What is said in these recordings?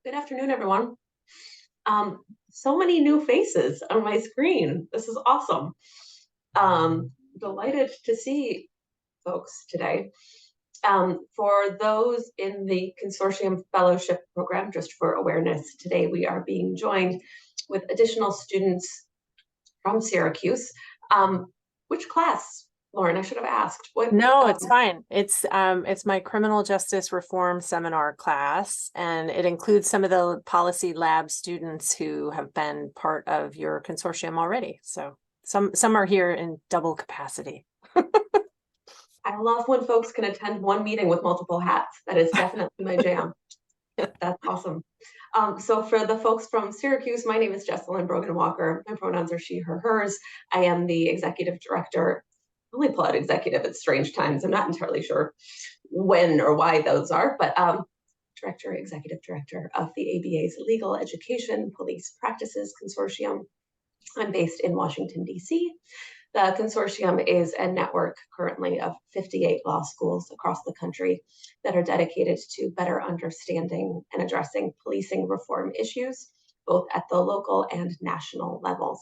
Good afternoon, everyone. So many new faces on my screen. This is awesome. Delighted to see folks today. For those in the Consortium Fellowship Program, just for awareness, today we are being joined with additional students from Syracuse. Which class, Lauren? I should have asked. No, it's fine. It's my criminal justice reform seminar class, and it includes some of the policy lab students who have been part of your consortium already. So some are here in double capacity. I love when folks can attend one meeting with multiple hats. That is definitely my jam. That's awesome. So for the folks from Syracuse, my name is Jessalyn Brogan Walker. My pronouns are she, her, hers. I am the executive director. I only pull out executive at strange times. I'm not entirely sure when or why those are, but executive director of the ABA's Legal Education Police Practices Consortium. I'm based in Washington, D.C. The consortium is a network currently of 58 law schools across the country that are dedicated to better understanding and addressing policing reform issues, both at the local and national levels.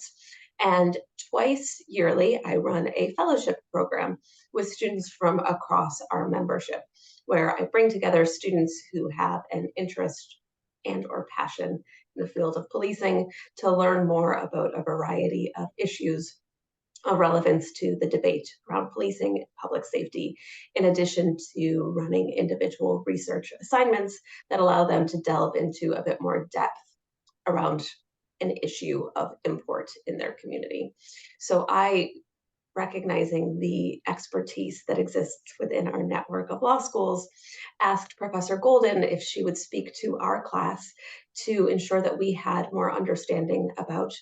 And twice yearly, I run a fellowship program with students from across our membership, where I bring together students who have an interest and or passion in the field of policing to learn more about a variety of issues of relevance to the debate around policing, public safety, in addition to running individual research assignments that allow them to delve into a bit more depth around an issue of import in their community. So recognizing the expertise that exists within our network of law schools, asked Professor Gouldin if she would speak to our class to ensure that we had more understanding about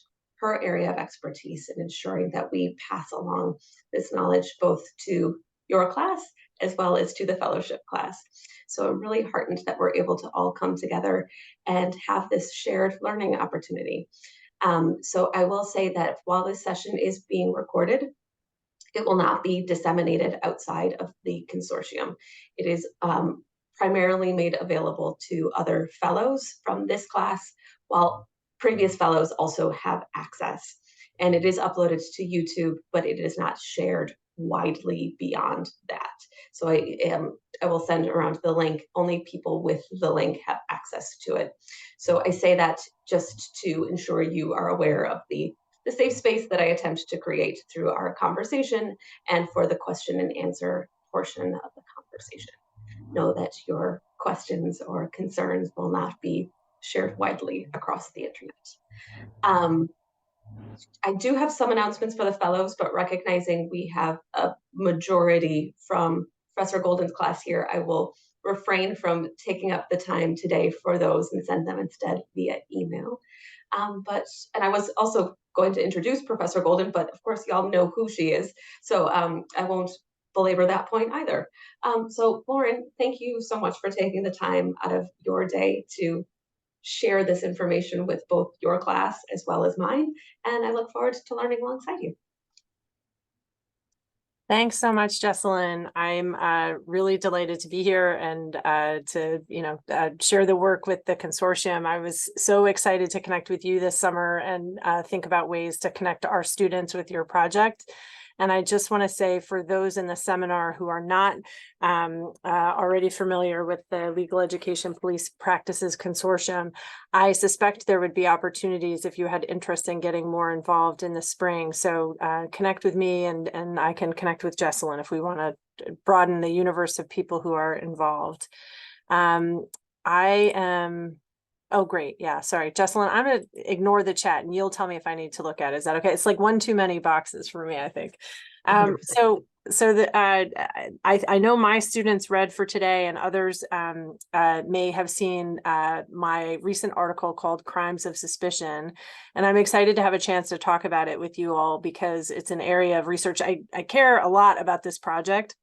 her area of expertise and ensuring that we pass along this knowledge both to your class as well as to the fellowship class. So I'm really heartened that we're able to all come together and have this shared learning opportunity. So I will say that while this session is being recorded, it will not be disseminated outside of the consortium. It is primarily made available to other fellows from this class, while previous fellows also have access. And it is uploaded to YouTube, but it is not shared widely beyond that. So I will send around the link. Only people with the link have access to it. So I say that just to ensure you are aware of the safe space that I attempt to create through our conversation and for the question and answer portion of the conversation. Know that your questions or concerns will not be shared widely across the internet. I do have some announcements for the fellows, but recognizing we have a majority from Professor Gouldin's class here, I will refrain from taking up the time today for those and send them instead via email. And I was also going to introduce Professor Gouldin, but of course y'all know who she is, so I won't belabor that point either. So Lauren, thank you so much for taking the time out of your day to share this information with both your class as well as mine, and I look forward to learning alongside you. Thanks so much, Jessalyn. I'm really delighted to be here and to share the work with the consortium. I was so excited to connect with you this summer and think about ways to connect our students with your project. And I just want to say, for those in the seminar who are not already familiar with the Legal Education Police Practices Consortium, I suspect there would be opportunities if you had interest in getting more involved in the spring. So connect with me and I can connect with Jessalyn if we want to broaden the universe of people who are involved. Oh, great. Yeah, sorry, Jessalyn, I'm going to ignore the chat and you'll tell me if I need to look at it. Is that okay? It's like one too many boxes for me, I think. I know my students read for today, and others may have seen my recent article called Crimes of Suspicion. And I'm excited to have a chance to talk about it with you all because it's an area of research. I care a lot about this project.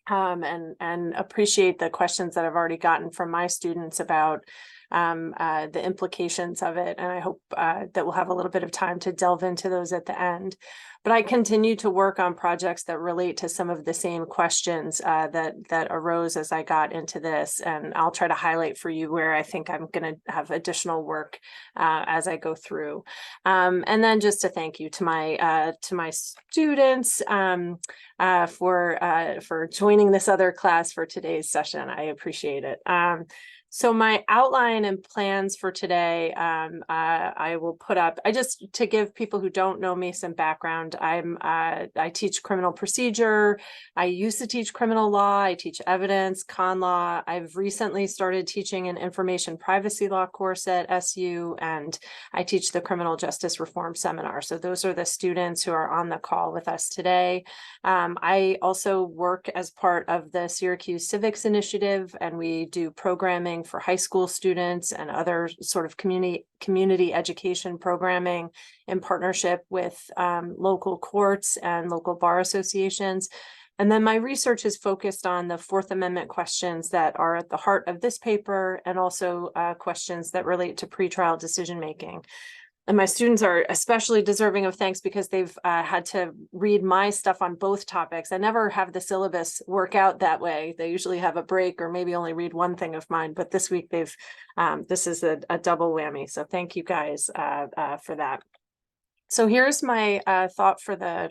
And appreciate the questions that I've already gotten from my students about the implications of it. And I hope that we'll have a little bit of time to delve into those at the end. But I continue to work on projects that relate to some of the same questions that arose as I got into this. And I'll try to highlight for you where I think I'm going to have additional work as I go through. And then just to thank you to my students for joining this other class for today's session. I appreciate it. So my outline and plans for today, I will put up. To give people who don't know me some background, I teach criminal procedure. I used to teach criminal law. I teach evidence, con law. I've recently started teaching an information privacy law course at SU, and I teach the criminal justice reform seminar. So those are the students who are on the call with us today. I also work as part of the Syracuse Civics Initiative, and we do programming for high school students and other sort of community education programming in partnership with local courts and local bar associations. And then my research is focused on the Fourth Amendment questions that are at the heart of this paper, and also questions that relate to pretrial decision-making. And my students are especially deserving of thanks because they've had to read my stuff on both topics. I never have the syllabus work out that way. They usually have a break or maybe only read one thing of mine, but this week this is a double whammy. So thank you guys for that. So here's my thought for the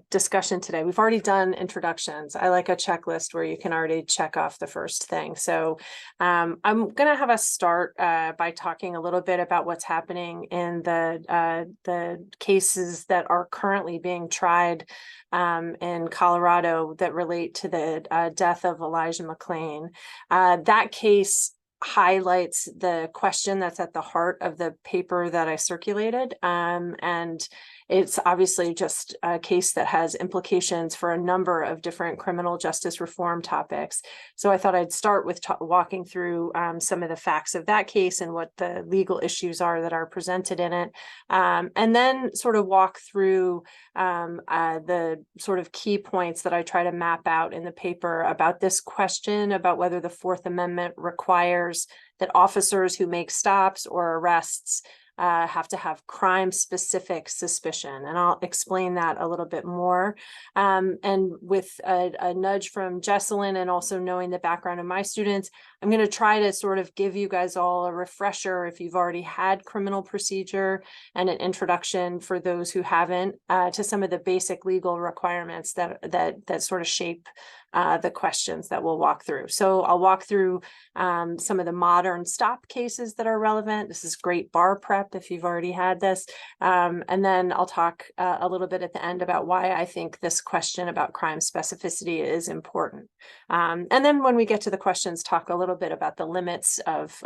discussion today. We've already done introductions. I like a checklist where you can already check off the first thing. So I'm going to have us start by talking a little bit about what's happening in the cases that are currently being tried in Colorado that relate to the death of Elijah McClain. That case highlights the question that's at the heart of the paper that I circulated. And it's obviously just a case that has implications for a number of different criminal justice reform topics. So I thought I'd start with walking through some of the facts of that case and what the legal issues are that are presented in it. And then sort of walk through the sort of key points that I try to map out in the paper about this question about whether the Fourth Amendment requires that officers who make stops or arrests have to have crime-specific suspicion. And I'll explain that a little bit more. And with a nudge from Jesselyn and also knowing the background of my students, I'm going to try to sort of give you guys all a refresher if you've already had criminal procedure, and an introduction for those who haven't to some of the basic legal requirements that sort of shape the questions that we'll walk through. So I'll walk through some of the modern stop cases that are relevant. This is great bar prep if you've already had this. And then I'll talk a little bit at the end about why I think this question about crime specificity is important. And then when we get to the questions, talk a little bit about the limits of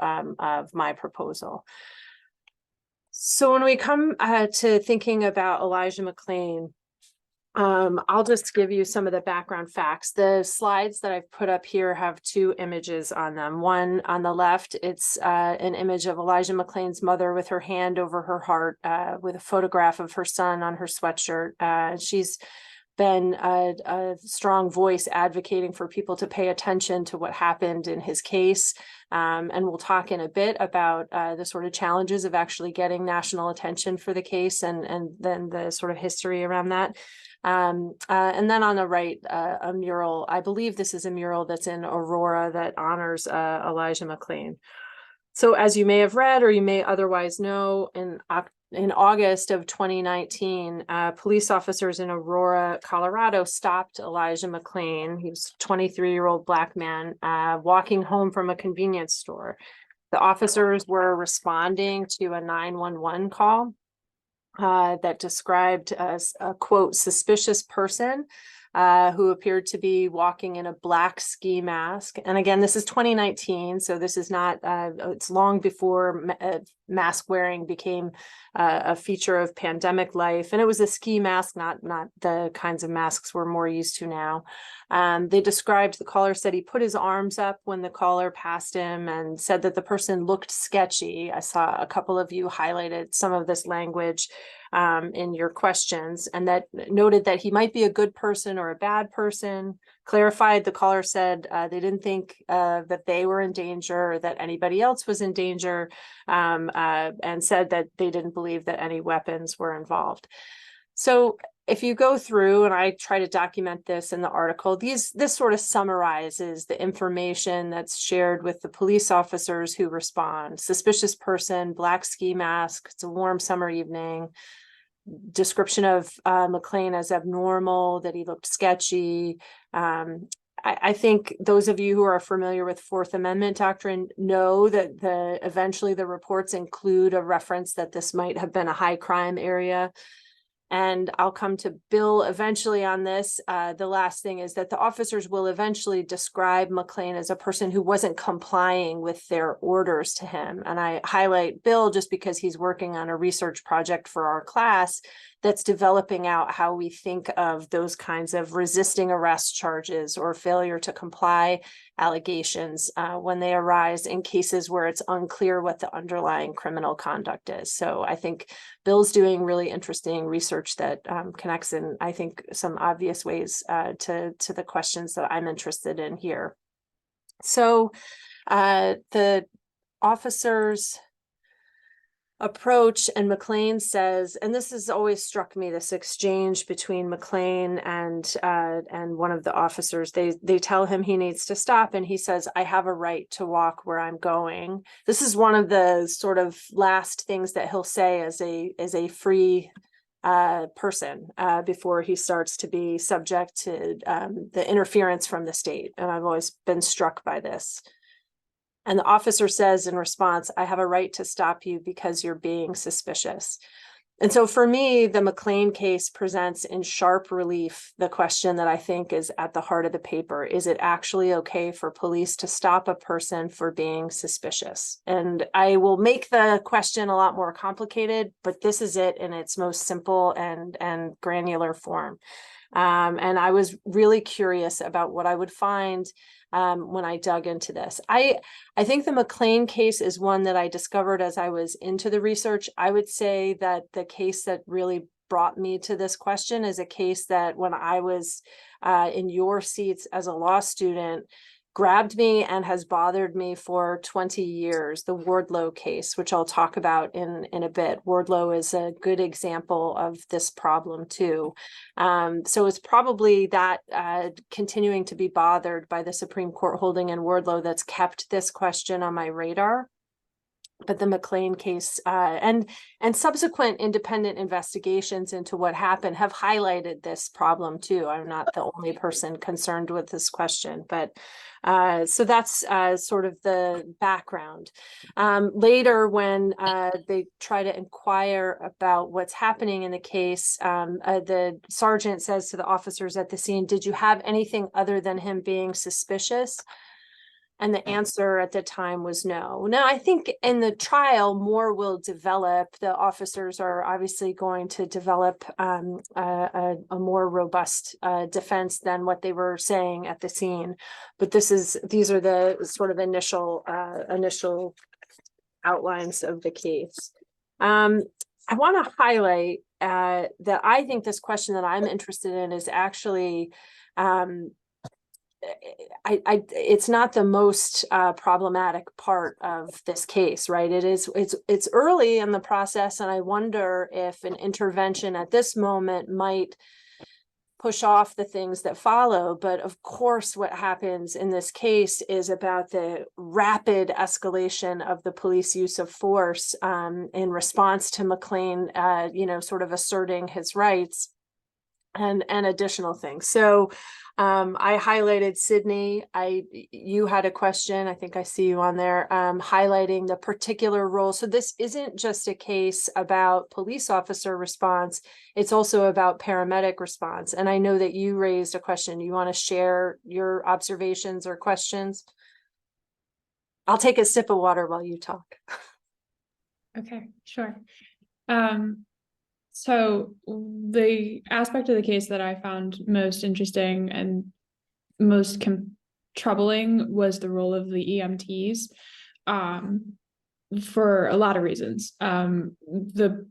my proposal. So when we come to thinking about Elijah McClain, I'll just give you some of the background facts. The slides that I've put up here have two images on them. One on the left, it's an image of Elijah McClain's mother with her hand over her heart, with a photograph of her son on her sweatshirt. She's been a strong voice advocating for people to pay attention to what happened in his case. And we'll talk in a bit about the sort of challenges of actually getting national attention for the case, and then the sort of history around that. And then on the right, a mural. I believe this is a mural that's in Aurora that honors Elijah McClain. So as you may have read, or you may otherwise know, in August of 2019, police officers in Aurora, Colorado, stopped Elijah McClain. He was a 23-year-old Black man walking home from a convenience store. The officers were responding to a 911 call that described a quote, suspicious person who appeared to be walking in a black ski mask. And again, this is 2019, so this is not, it's long before mask wearing became a feature of pandemic life. And it was a ski mask, not the kinds of masks we're more used to now. They described, the caller said he put his arms up when the caller passed him and said that the person looked sketchy. I saw a couple of you highlighted some of this language in your questions, and that noted that he might be a good person or a bad person. Clarified, the caller said they didn't think that they were in danger or that anybody else was in danger, and said that they didn't believe that any weapons were involved. So if you go through, and I try to document this in the article, this sort of summarizes the information that's shared with the police officers who respond. Suspicious person, black ski mask, it's a warm summer evening. Description of McLean as abnormal, that he looked sketchy. I think those of you who are familiar with Fourth Amendment doctrine know that eventually the reports include a reference that this might have been a high crime area. And I'll come to Bill eventually on this. The last thing is that the officers will eventually describe McLean as a person who wasn't complying with their orders to him. And I highlight Bill just because he's working on a research project for our class that's developing out how we think of those kinds of resisting arrest charges or failure to comply allegations when they arise in cases where it's unclear what the underlying criminal conduct is. So I think Bill's doing really interesting research that connects in, I think, some obvious ways to the questions that I'm interested in here. So the officers approach, and McLean says, and this has always struck me, this exchange between McLean and one of the officers. They tell him he needs to stop, and he says, "I have a right to walk where I'm going." This is one of the sort of last things that he'll say as a free person before he starts to be subject to the interference from the state. And I've always been struck by this. And the officer says in response, "I have a right to stop you because you're being suspicious." And so for me, the McLean case presents in sharp relief the question that I think is at the heart of the paper. Is it actually okay for police to stop a person for being suspicious? And I will make the question a lot more complicated, but this is it in its most simple and granular form. And I was really curious about what I would find when I dug into this. I think the McLean case is one that I discovered as I was into the research. I would say that the case that really brought me to this question is a case that when I was in your seats as a law student, grabbed me and has bothered me for 20 years, the Wardlow case, which I'll talk about in a bit. Wardlow is a good example of this problem too. So it's probably that continuing to be bothered by the Supreme Court holding in Wardlow that's kept this question on my radar. But the McLean case and subsequent independent investigations into what happened have highlighted this problem too. I'm not the only person concerned with this question, but so that's sort of the background. Later, when they try to inquire about what's happening in the case, the sergeant says to the officers at the scene, "Did you have anything other than him being suspicious?" And the answer at the time was no. Now, I think in the trial, more will develop. The officers are obviously going to develop a more robust defense than what they were saying at the scene. But these are the sort of initial outlines of the case. I want to highlight that I think this question that I'm interested in is actually it's not the most problematic part of this case, right? It's early in the process, and I wonder if an intervention at this moment might push off the things that follow. But of course, what happens in this case is about the rapid escalation of the police use of force in response to McLean, sort of asserting his rights and additional things. So I highlighted Sydney. You had a question, I think I see you on there, highlighting the particular role. So this isn't just a case about police officer response, it's also about paramedic response. And I know that you raised a question. You want to share your observations or questions? I'll take a sip of water while you talk. Okay, sure. So the aspect of the case that I found most interesting and most troubling was the role of the EMTs, for a lot of reasons. The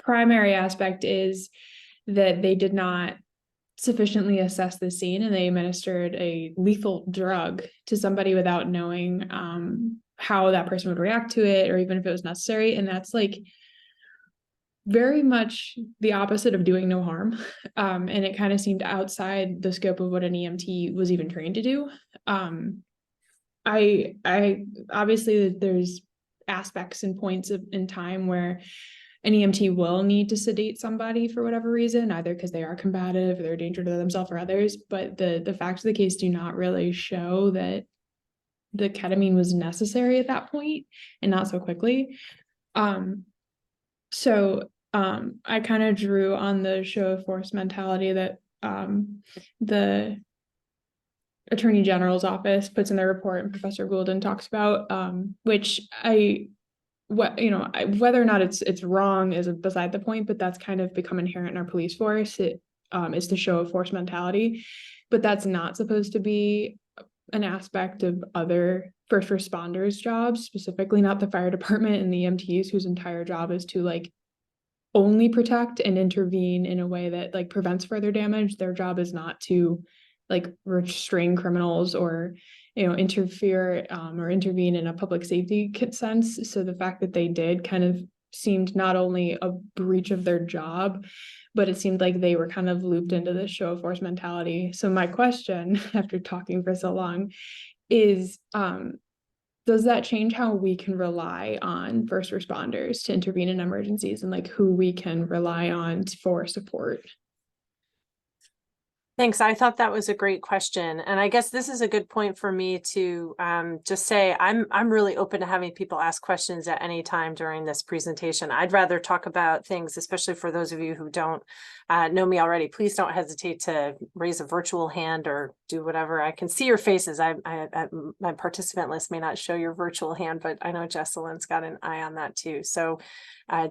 primary aspect is that they did not sufficiently assess the scene and they administered a lethal drug to somebody without knowing how that person would react to it, or even if it was necessary. And that's like very much the opposite of doing no harm. And it kind of seemed outside the scope of what an EMT was even trained to do. I obviously there's aspects and points in time where an EMT will need to sedate somebody for whatever reason, either because they are combative or they're a danger to themselves or others. But the facts of the case do not really show that the ketamine was necessary at that point, and not so quickly. So I kind of drew on the show of force mentality that the Attorney General's office puts in their report and Professor Gouldin talks about, which whether or not it's wrong is beside the point, but that's kind of become inherent in our police force. It is the show of force mentality, but that's not supposed to be an aspect of other first responders' jobs, specifically not the fire department and the EMTs, whose entire job is to like only protect and intervene in a way that like prevents further damage. Their job is not to like restrain criminals or interfere or intervene in a public safety sense. So the fact that they did kind of seemed not only a breach of their job, but it seemed like they were kind of looped into this show of force mentality. So my question, after talking for so long, is does that change how we can rely on first responders to intervene in emergencies, and like who we can rely on for support? Thanks. I thought that was a great question. And I guess this is a good point for me to just say I'm really open to having people ask questions at any time during this presentation. I'd rather talk about things, especially for those of you who don't know me already. Please don't hesitate to raise a virtual hand or do whatever. I can see your faces. My participant list may not show your virtual hand, but I know Jesselyn's got an eye on that too. So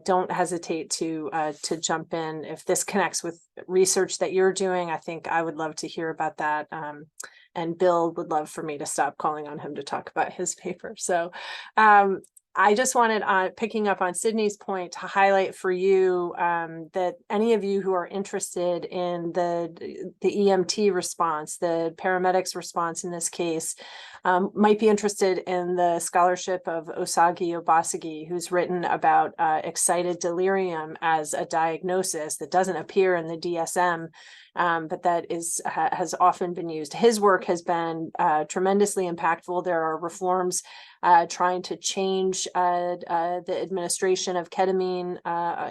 don't hesitate to jump in if this connects with research that you're doing. I think I would love to hear about that. And Bill would love for me to stop calling on him to talk about his paper. So I just wanted, picking up on Sydney's point, to highlight for you that any of you who are interested in the EMT response, the paramedics response in this case, might be interested in the scholarship of Osagie Obasagi, who's written about excited delirium as a diagnosis that doesn't appear in the DSM, but that has often been used. His work has been tremendously impactful. There are reforms trying to change the administration of ketamine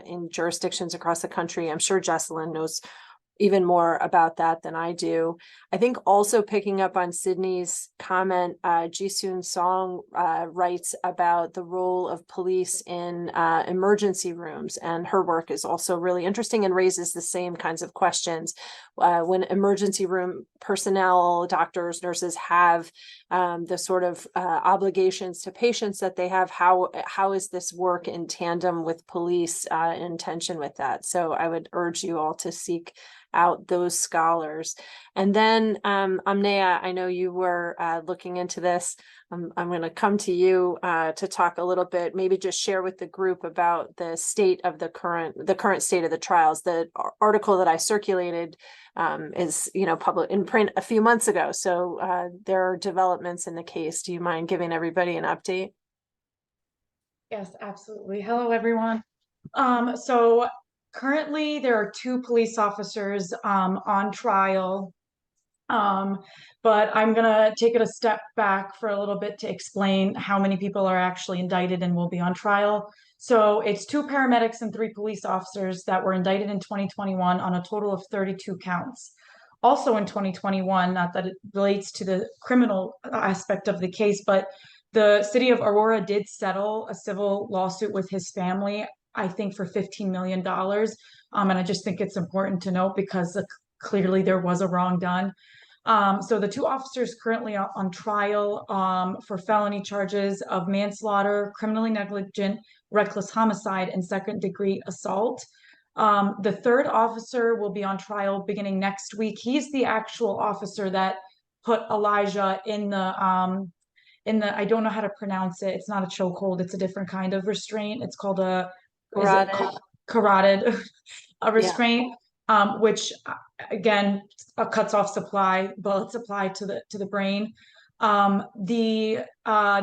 in jurisdictions across the country. I'm sure Jesselyn knows even more about that than I do. I think also picking up on Sydney's comment, Jisoon Song writes about the role of police in emergency rooms, and her work is also really interesting and raises the same kinds of questions. When emergency room personnel, doctors, nurses have the sort of obligations to patients that they have, how is this work in tandem with police in tension with that? So I would urge you all to seek out those scholars. And then Amneya, I know you were looking into this. I'm going to come to you to talk a little bit, maybe just share with the group about the state of the current state of the trials. The article that I circulated is public in print a few months ago. So there are developments in the case. Do you mind giving everybody an update? Yes, absolutely. Hello, everyone. So currently there are 2 police officers on trial. But I'm gonna take it a step back for a little bit to explain how many people are actually indicted and will be on trial. So it's 2 paramedics and 3 police officers that were indicted in 2021 on a total of 32 counts. Also in 2021, not that it relates to the criminal aspect of the case, but the city of Aurora did settle a civil lawsuit with his family, I think for $15 million. And I just think it's important to note because clearly there was a wrong done. So the 2 officers currently on trial for felony charges of manslaughter, criminally negligent reckless homicide, and second-degree assault. The third officer will be on trial beginning next week. He's the actual officer that put Elijah in the I don't know how to pronounce it. It's not a chokehold. It's a different kind of restraint. It's called carotid restraint, which again cuts off blood supply to the brain. The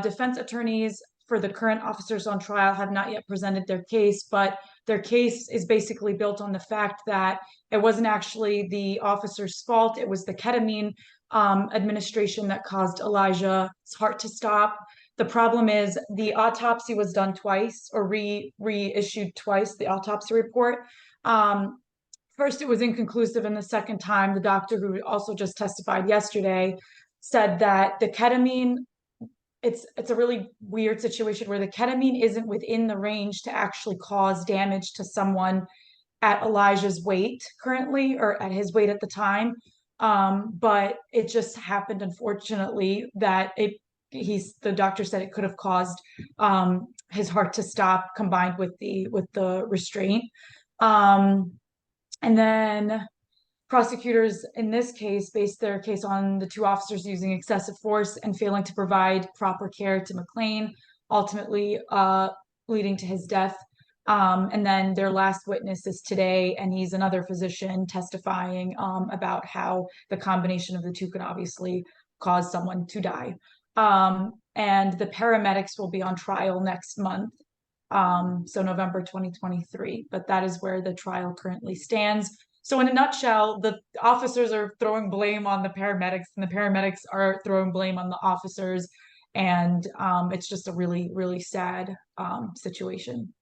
defense attorneys for the current officers on trial have not yet presented their case, but their case is basically built on the fact that it wasn't actually the officer's fault. It was the ketamine administration that caused Elijah's heart to stop. The problem is the autopsy was done twice, or reissued twice, the autopsy report. First, it was inconclusive, and the second time, the doctor who also just testified yesterday said that the ketamine, it's a really weird situation where the ketamine isn't within the range to actually cause damage to someone at Elijah's weight currently, or at his weight at the time. But it just happened, unfortunately, that the doctor said it could have caused his heart to stop, combined with the restraint. And then prosecutors in this case based their case on the two officers using excessive force and failing to provide proper care to McLean, ultimately leading to his death. And then their last witness is today, and he's another physician testifying about how the combination of the two could obviously cause someone to die. And the paramedics will be on trial next month, so November 2023, but that is where the trial currently stands. So in a nutshell, the officers are throwing blame on the paramedics, and the paramedics are throwing blame on the officers. And it's just a really, really sad situation.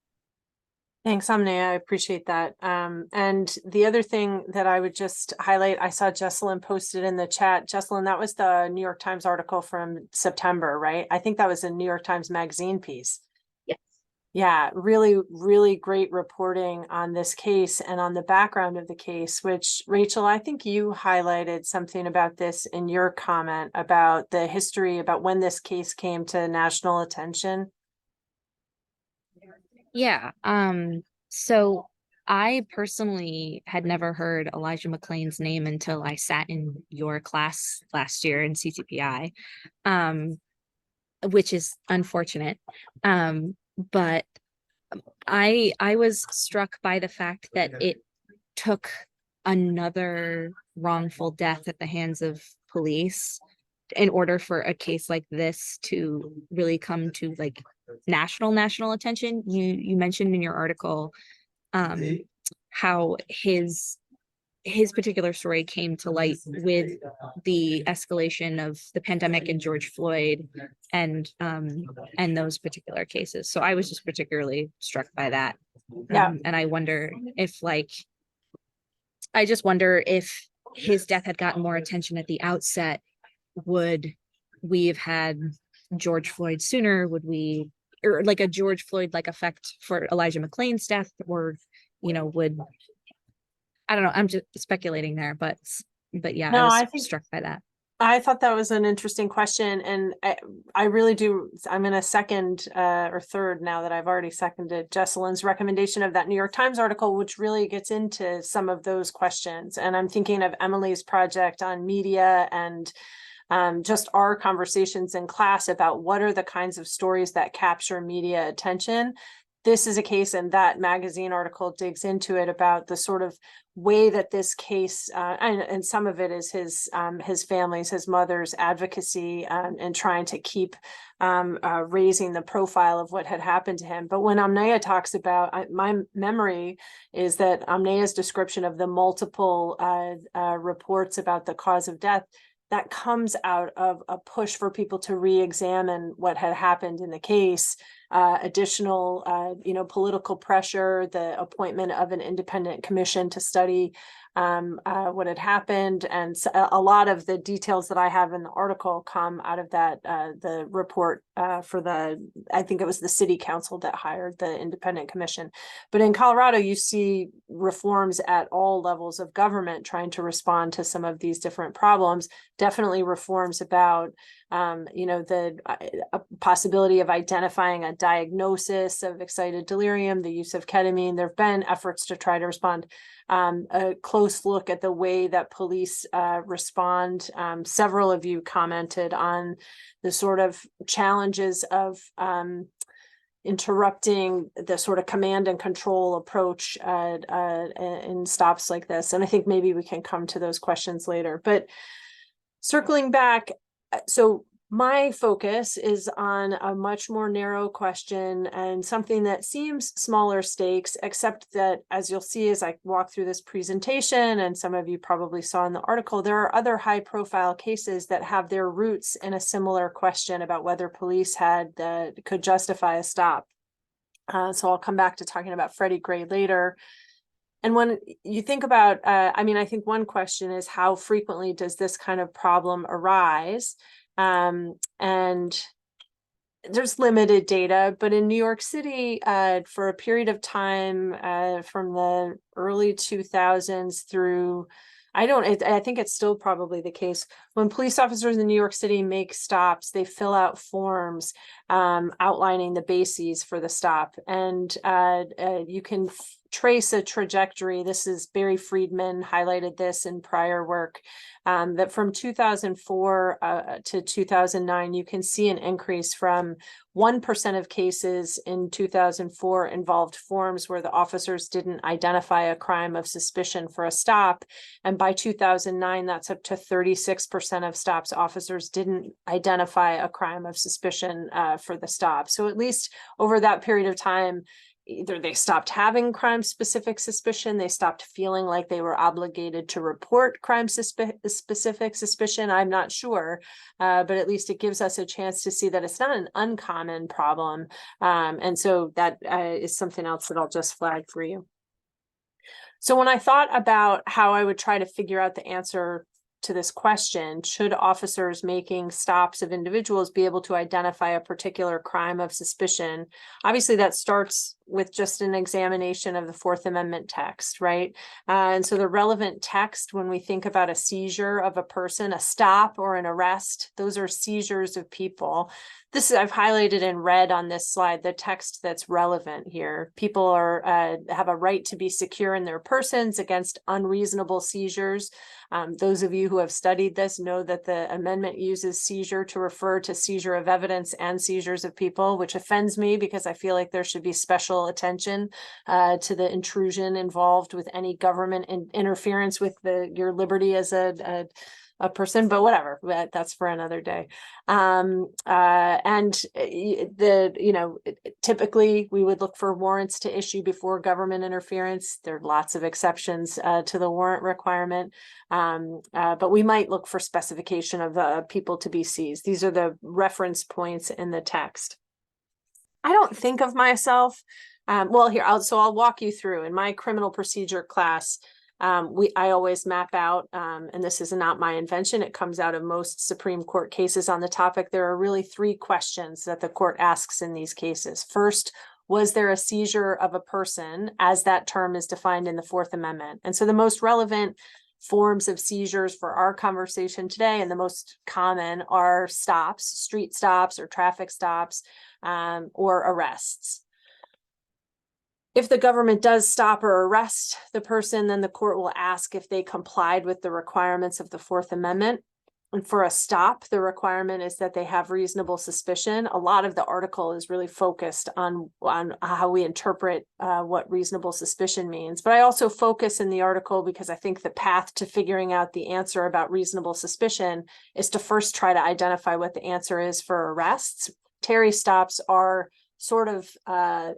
Thanks, Amne. I appreciate that. And the other thing that I would just highlight, I saw Jesselyn posted in the chat. Jesselyn, that was the New York Times article from September, right? I think that was a New York Times Magazine piece. Yeah, really, really great reporting on this case and on the background of the case, which, Rachel, I think you highlighted something about this in your comment about the history, about when this case came to national attention. Yeah. So I personally had never heard Elijah McLean's name until I sat in your class last year in CCPI, which is unfortunate. But I was struck by the fact that it took another wrongful death at the hands of police in order for a case like this to really come to like national attention. You mentioned in your article how his particular story came to light with the escalation of the pandemic and George Floyd and those particular cases. So I was just particularly struck by that. Yeah. And I wonder if if his death had gotten more attention at the outset, would we have had George Floyd sooner? Would we, or like a George Floyd like effect for Elijah McLean's death, or I don't know. I'm just speculating there, but yeah, No, I was struck by that. I thought that was an interesting question, and I really do. I'm going to second or third now that I've already seconded Jesselyn's recommendation of that New York Times article, which really gets into some of those questions. And I'm thinking of Emily's project on media and just our conversations in class about what are the kinds of stories that capture media attention. This is a case, and that magazine article digs into it about the sort of way that this case, and some of it is his family's, his mother's advocacy and trying to keep raising the profile of what had happened to him. But when Amnea talks about, my memory is that Amnea's description of the multiple reports about the cause of death, that comes out of a push for people to re-examine what had happened in the case, additional, political pressure, the appointment of an independent commission to study what had happened. And a lot of the details that I have in the article come out of that, the report for I think it was the city council that hired the independent commission. But in Colorado, you see reforms at all levels of government trying to respond to some of these different problems. Definitely reforms about the possibility of identifying a diagnosis of excited delirium, the use of ketamine. There have been efforts to try to respond. A close look at the way that police respond. Several of you commented on the sort of challenges of interrupting the sort of command and control approach in stops like this. And I think maybe we can come to those questions later. But circling back, so my focus is on a much more narrow question and something that seems smaller stakes, except that, as you'll see as I walk through this presentation, and some of you probably saw in the article, there are other high-profile cases that have their roots in a similar question about whether police could justify a stop. So I'll come back to talking about Freddie Gray later. And when you think about, I think one question is, how frequently does this kind of problem arise? And there's limited data, but in New York City, for a period of time from the early 2000s through, I think it's still probably the case, when police officers in New York City make stops, they fill out forms outlining the bases for the stop. And you can trace a trajectory. This is Barry Friedman highlighted this in prior work, that from 2004 to 2009, you can see an increase from 1% of cases in 2004 involved forms where the officers didn't identify a crime of suspicion for a stop. And by 2009, that's up to 36% of stops officers didn't identify a crime of suspicion for the stop. So at least over that period of time, either they stopped having crime-specific suspicion, they stopped feeling like they were obligated to report crime-specific suspicion. I'm not sure, but at least it gives us a chance to see that it's not an uncommon problem. And so that is something else that I'll just flag for you. So when I thought about how I would try to figure out the answer to this question, should officers making stops of individuals be able to identify a particular crime of suspicion? Obviously, that starts with just an examination of the Fourth Amendment text, right? And so the relevant text, when we think about a seizure of a person, a stop or an arrest, those are seizures of people. I've highlighted in red on this slide the text that's relevant here. People have a right to be secure in their persons against unreasonable seizures. Those of you who have studied this know that the amendment uses seizure to refer to seizure of evidence and seizures of people, which offends me because I feel like there should be special attention to the intrusion involved with any government interference with your liberty as a person, but whatever, that's for another day. Typically we would look for warrants to issue before government interference. There are lots of exceptions to the warrant requirement, but we might look for specification of people to be seized. These are the reference points in the text. I don't think of myself, I'll walk you through. In my criminal procedure class, I always map out, and this is not my invention, it comes out of most Supreme Court cases on the topic. There are really three questions that the court asks in these cases. First, was there a seizure of a person, as that term is defined in the Fourth Amendment? And so the most relevant forms of seizures for our conversation today, and the most common, are stops, street stops or traffic stops, or arrests. If the government does stop or arrest the person, then the court will ask if they complied with the requirements of the Fourth Amendment. And for a stop, the requirement is that they have reasonable suspicion. A lot of the article is really focused on how we interpret what reasonable suspicion means. But I also focus in the article because I think the path to figuring out the answer about reasonable suspicion is to first try to identify what the answer is for arrests. Terry stops are sort of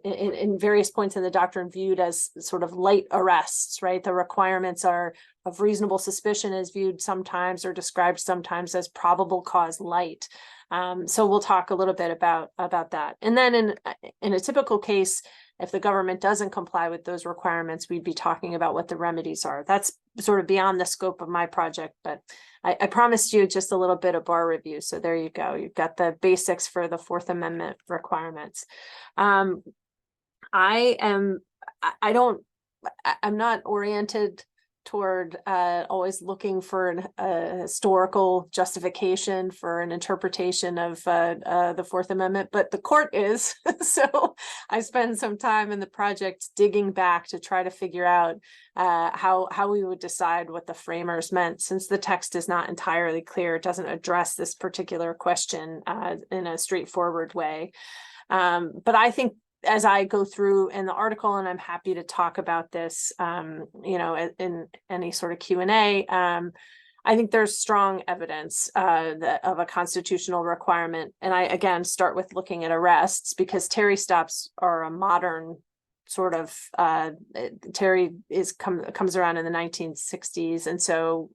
in various points in the doctrine viewed as sort of light arrests, right? The requirements are of reasonable suspicion is viewed sometimes or described sometimes as probable cause light. So we'll talk a little bit about that. And then in a typical case, if the government doesn't comply with those requirements, we'd be talking about what the remedies are. That's sort of beyond the scope of my project, but I promised you just a little bit of bar review. So there you go. You've got the basics for the Fourth Amendment requirements. I'm not oriented toward always looking for a historical justification for an interpretation of the Fourth Amendment, but the court is. So I spend some time in the project digging back to try to figure out how we would decide what the framers meant, since the text is not entirely clear. It doesn't address this particular question in a straightforward way. But I think as I go through in the article, and I'm happy to talk about this, in any sort of Q&A, I think there's strong evidence of a constitutional requirement. And I, again, start with looking at arrests, because Terry stops are a modern sort of, Terry comes around in the 1960s. And so,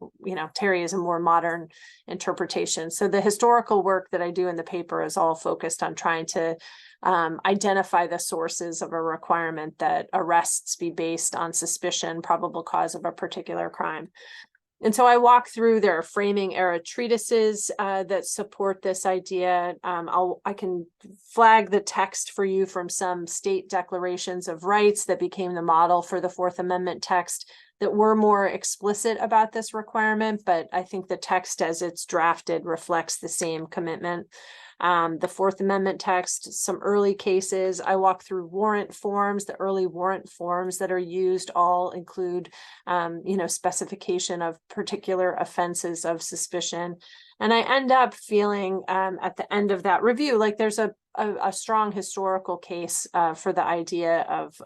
Terry is a more modern interpretation. So the historical work that I do in the paper is all focused on trying to identify the sources of a requirement that arrests be based on suspicion, probable cause of a particular crime. And so I walk through their framing era treatises that support this idea. I can flag the text for you from some state declarations of rights that became the model for the Fourth Amendment text that were more explicit about this requirement, but I think the text as it's drafted reflects the same commitment. The Fourth Amendment text, some early cases. I walk through warrant forms. The early warrant forms that are used all include, specification of particular offenses of suspicion. And I end up feeling at the end of that review, like there's a strong historical case for the idea of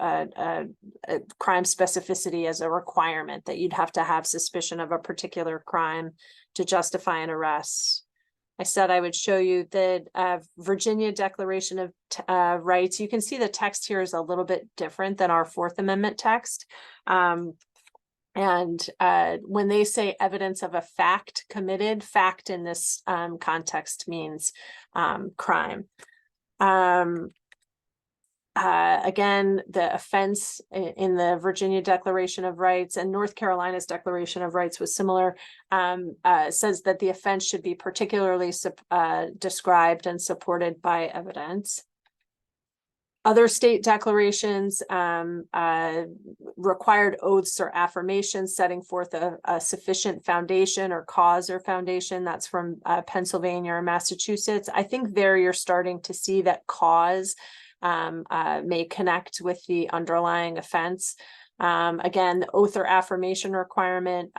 crime specificity as a requirement, that you'd have to have suspicion of a particular crime to justify an arrest. I said I would show you the Virginia Declaration of Rights. You can see the text here is a little bit different than our Fourth Amendment text. And when they say evidence of a fact committed, fact in this context means crime. Again, the offense in the Virginia Declaration of Rights and North Carolina's Declaration of Rights was similar, says that the offense should be particularly described and supported by evidence. Other state declarations required oaths or affirmations setting forth a sufficient foundation or cause or foundation. That's from Pennsylvania or Massachusetts. I think there you're starting to see that cause may connect with the underlying offense. Again, the oath or affirmation requirement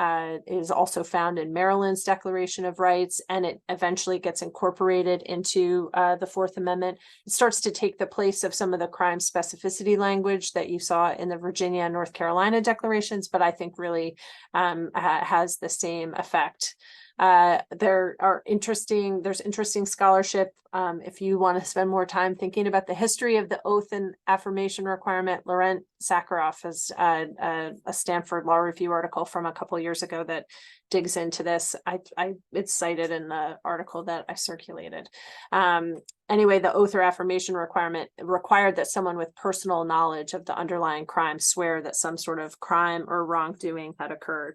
is also found in Maryland's Declaration of Rights, and it eventually gets incorporated into the Fourth Amendment. It starts to take the place of some of the crime specificity language that you saw in the Virginia and North Carolina declarations, but I think really has the same effect. There's interesting scholarship. If you want to spend more time thinking about the history of the oath and affirmation requirement, Lauryn has a Stanford Law Review article from a couple of years ago that digs into this. It's cited in the article that I circulated. Anyway, the oath or affirmation requirement required that someone with personal knowledge of the underlying crime swear that some sort of crime or wrongdoing had occurred.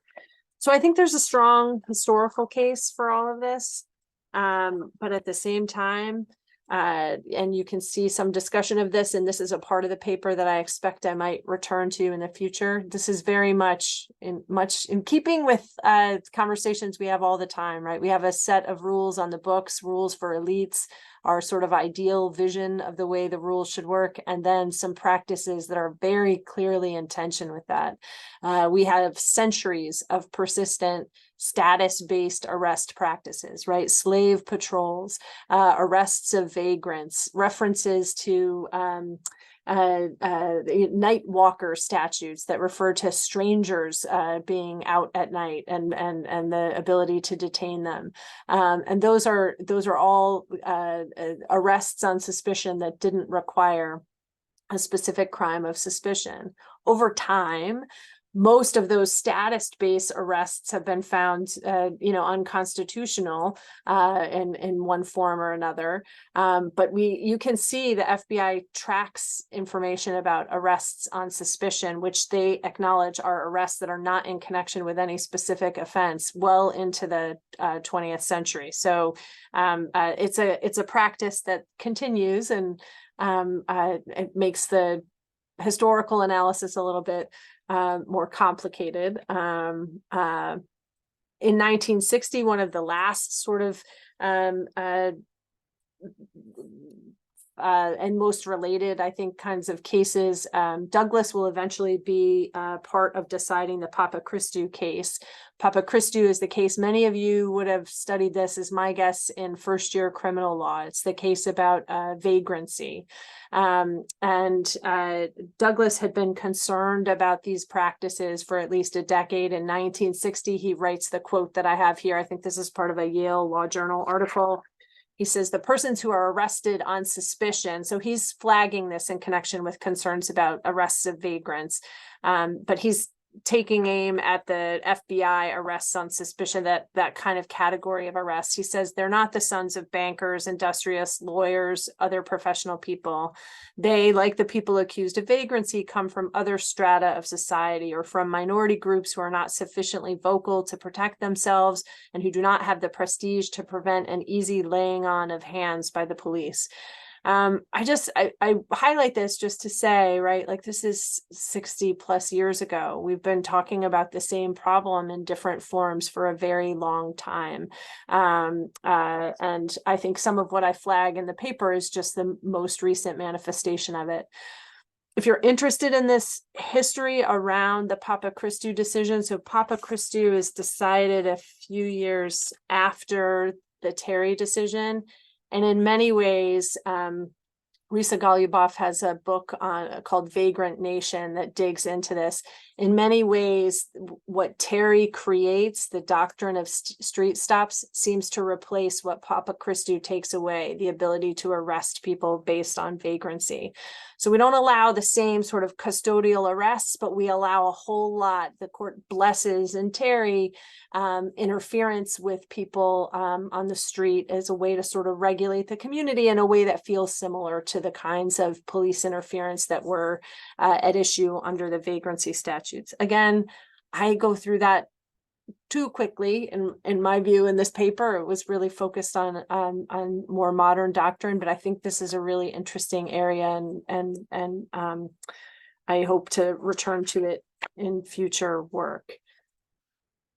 So I think there's a strong historical case for all of this, but at the same time, and you can see some discussion of this, and this is a part of the paper that I expect I might return to in the future. This is very much in keeping with conversations we have all the time, right? We have a set of rules on the books, rules for elites, our sort of ideal vision of the way the rules should work, and then some practices that are very clearly in tension with that. We have centuries of persistent status-based arrest practices, right? Slave patrols, arrests of vagrants, references to night walker statutes that refer to strangers being out at night and the ability to detain them. And those are all arrests on suspicion that didn't require a specific crime of suspicion. Over time, most of those status-based arrests have been found, unconstitutional in one form or another. But you can see the FBI tracks information about arrests on suspicion, which they acknowledge are arrests that are not in connection with any specific offense, well into the 20th century. So it's a practice that continues, and it makes the historical analysis a little bit more complicated. In 1960, one of the last sort of and most related, I think, kinds of cases. Douglas will eventually be part of deciding the Papa Christou case. Papa Christou is the case, many of you would have studied this, is my guess, in first year criminal law. It's the case about vagrancy. Douglas had been concerned about these practices for at least a decade. In 1960, he writes the quote that I have here. I think this is part of a Yale Law Journal article. He says the persons who are arrested on suspicion, so he's flagging this in connection with concerns about arrests of vagrants, but he's taking aim at the FBI arrests on suspicion, that kind of category of arrests. He says they're not the sons of bankers, industrious, lawyers, other professional people. They, like the people accused of vagrancy, come from other strata of society or from minority groups who are not sufficiently vocal to protect themselves and who do not have the prestige to prevent an easy laying on of hands by the police. I highlight this just to say, right, like this is 60 plus years ago. We've been talking about the same problem in different forms for a very long time. And I think some of what I flag in the paper is just the most recent manifestation of it. If you're interested in this history around the Papa Christou decision, so Papa Christou is decided a few years after the Terry decision. And in many ways, Risa Goluboff has a book called Vagrant Nation that digs into this. In many ways, what Terry creates, the doctrine of street stops, seems to replace what Papa Christou takes away, the ability to arrest people based on vagrancy. So we don't allow the same sort of custodial arrests, but we allow a whole lot. The court blesses in Terry interference with people on the street as a way to sort of regulate the community in a way that feels similar to the kinds of police interference that were at issue under the vagrancy statutes. Again, I go through that too quickly in my view in this paper. It was really focused on more modern doctrine, but I think this is a really interesting area, and I hope to return to it in future work.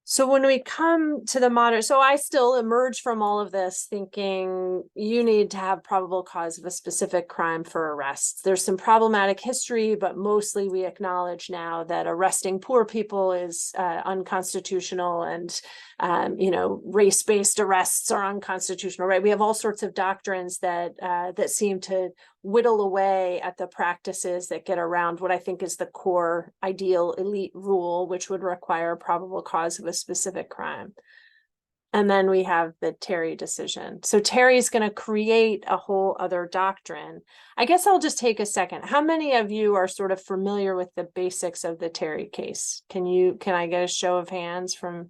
So when we come to the modern, so I still emerge from all of this thinking you need to have probable cause of a specific crime for arrests. There's some problematic history, but mostly we acknowledge now that arresting poor people is unconstitutional, and race-based arrests are unconstitutional, right? We have all sorts of doctrines that seem to whittle away at the practices that get around what I think is the core ideal elite rule, which would require probable cause of a specific crime. And then we have the Terry decision. So Terry's going to create a whole other doctrine. I guess I'll just take a second. How many of you are sort of familiar with the basics of the Terry case? Can I get a show of hands from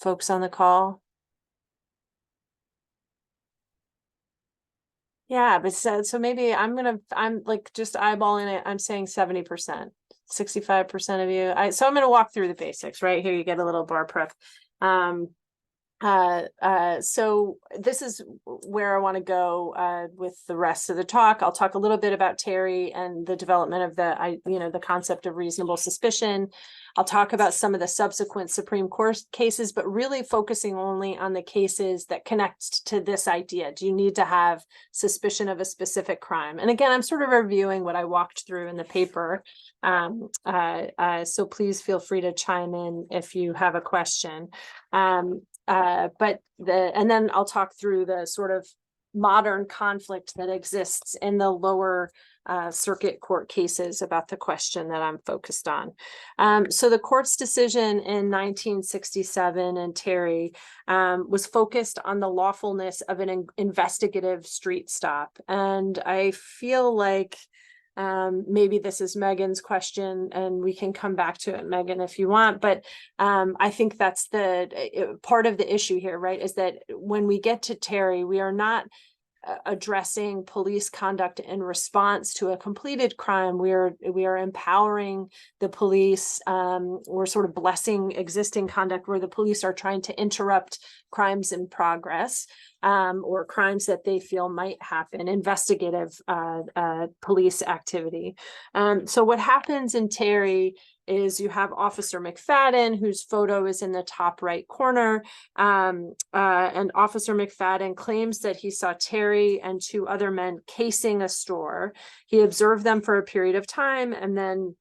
folks on the call? Yeah, but so maybe I'm like just eyeballing it. I'm saying 70%, 65% of you. So I'm going to walk through the basics. Right here, you get a little bar prep. So this is where I want to go with the rest of the talk. I'll talk a little bit about Terry and the development of the concept of reasonable suspicion. I'll talk about some of the subsequent Supreme Court cases, but really focusing only on the cases that connect to this idea. Do you need to have suspicion of a specific crime? And again, I'm sort of reviewing what I walked through in the paper. So please feel free to chime in if you have a question. And then I'll talk through the sort of modern conflict that exists in the lower circuit court cases about the question that I'm focused on. So the court's decision in 1967 in Terry was focused on the lawfulness of an investigative street stop. And I feel like maybe this is Megan's question, and we can come back to it, Megan, if you want. But I think that's the part of the issue here, right? Is that when we get to Terry, we are not addressing police conduct in response to a completed crime. We are empowering the police. We're sort of blessing existing conduct where the police are trying to interrupt crimes in progress. or crimes that they feel might happen, investigative police activity. So what happens in Terry is you have Officer McFadden, whose photo is in the top right corner. And Officer McFadden claims that he saw Terry and two other men casing a store. He observed them for a period of time, and then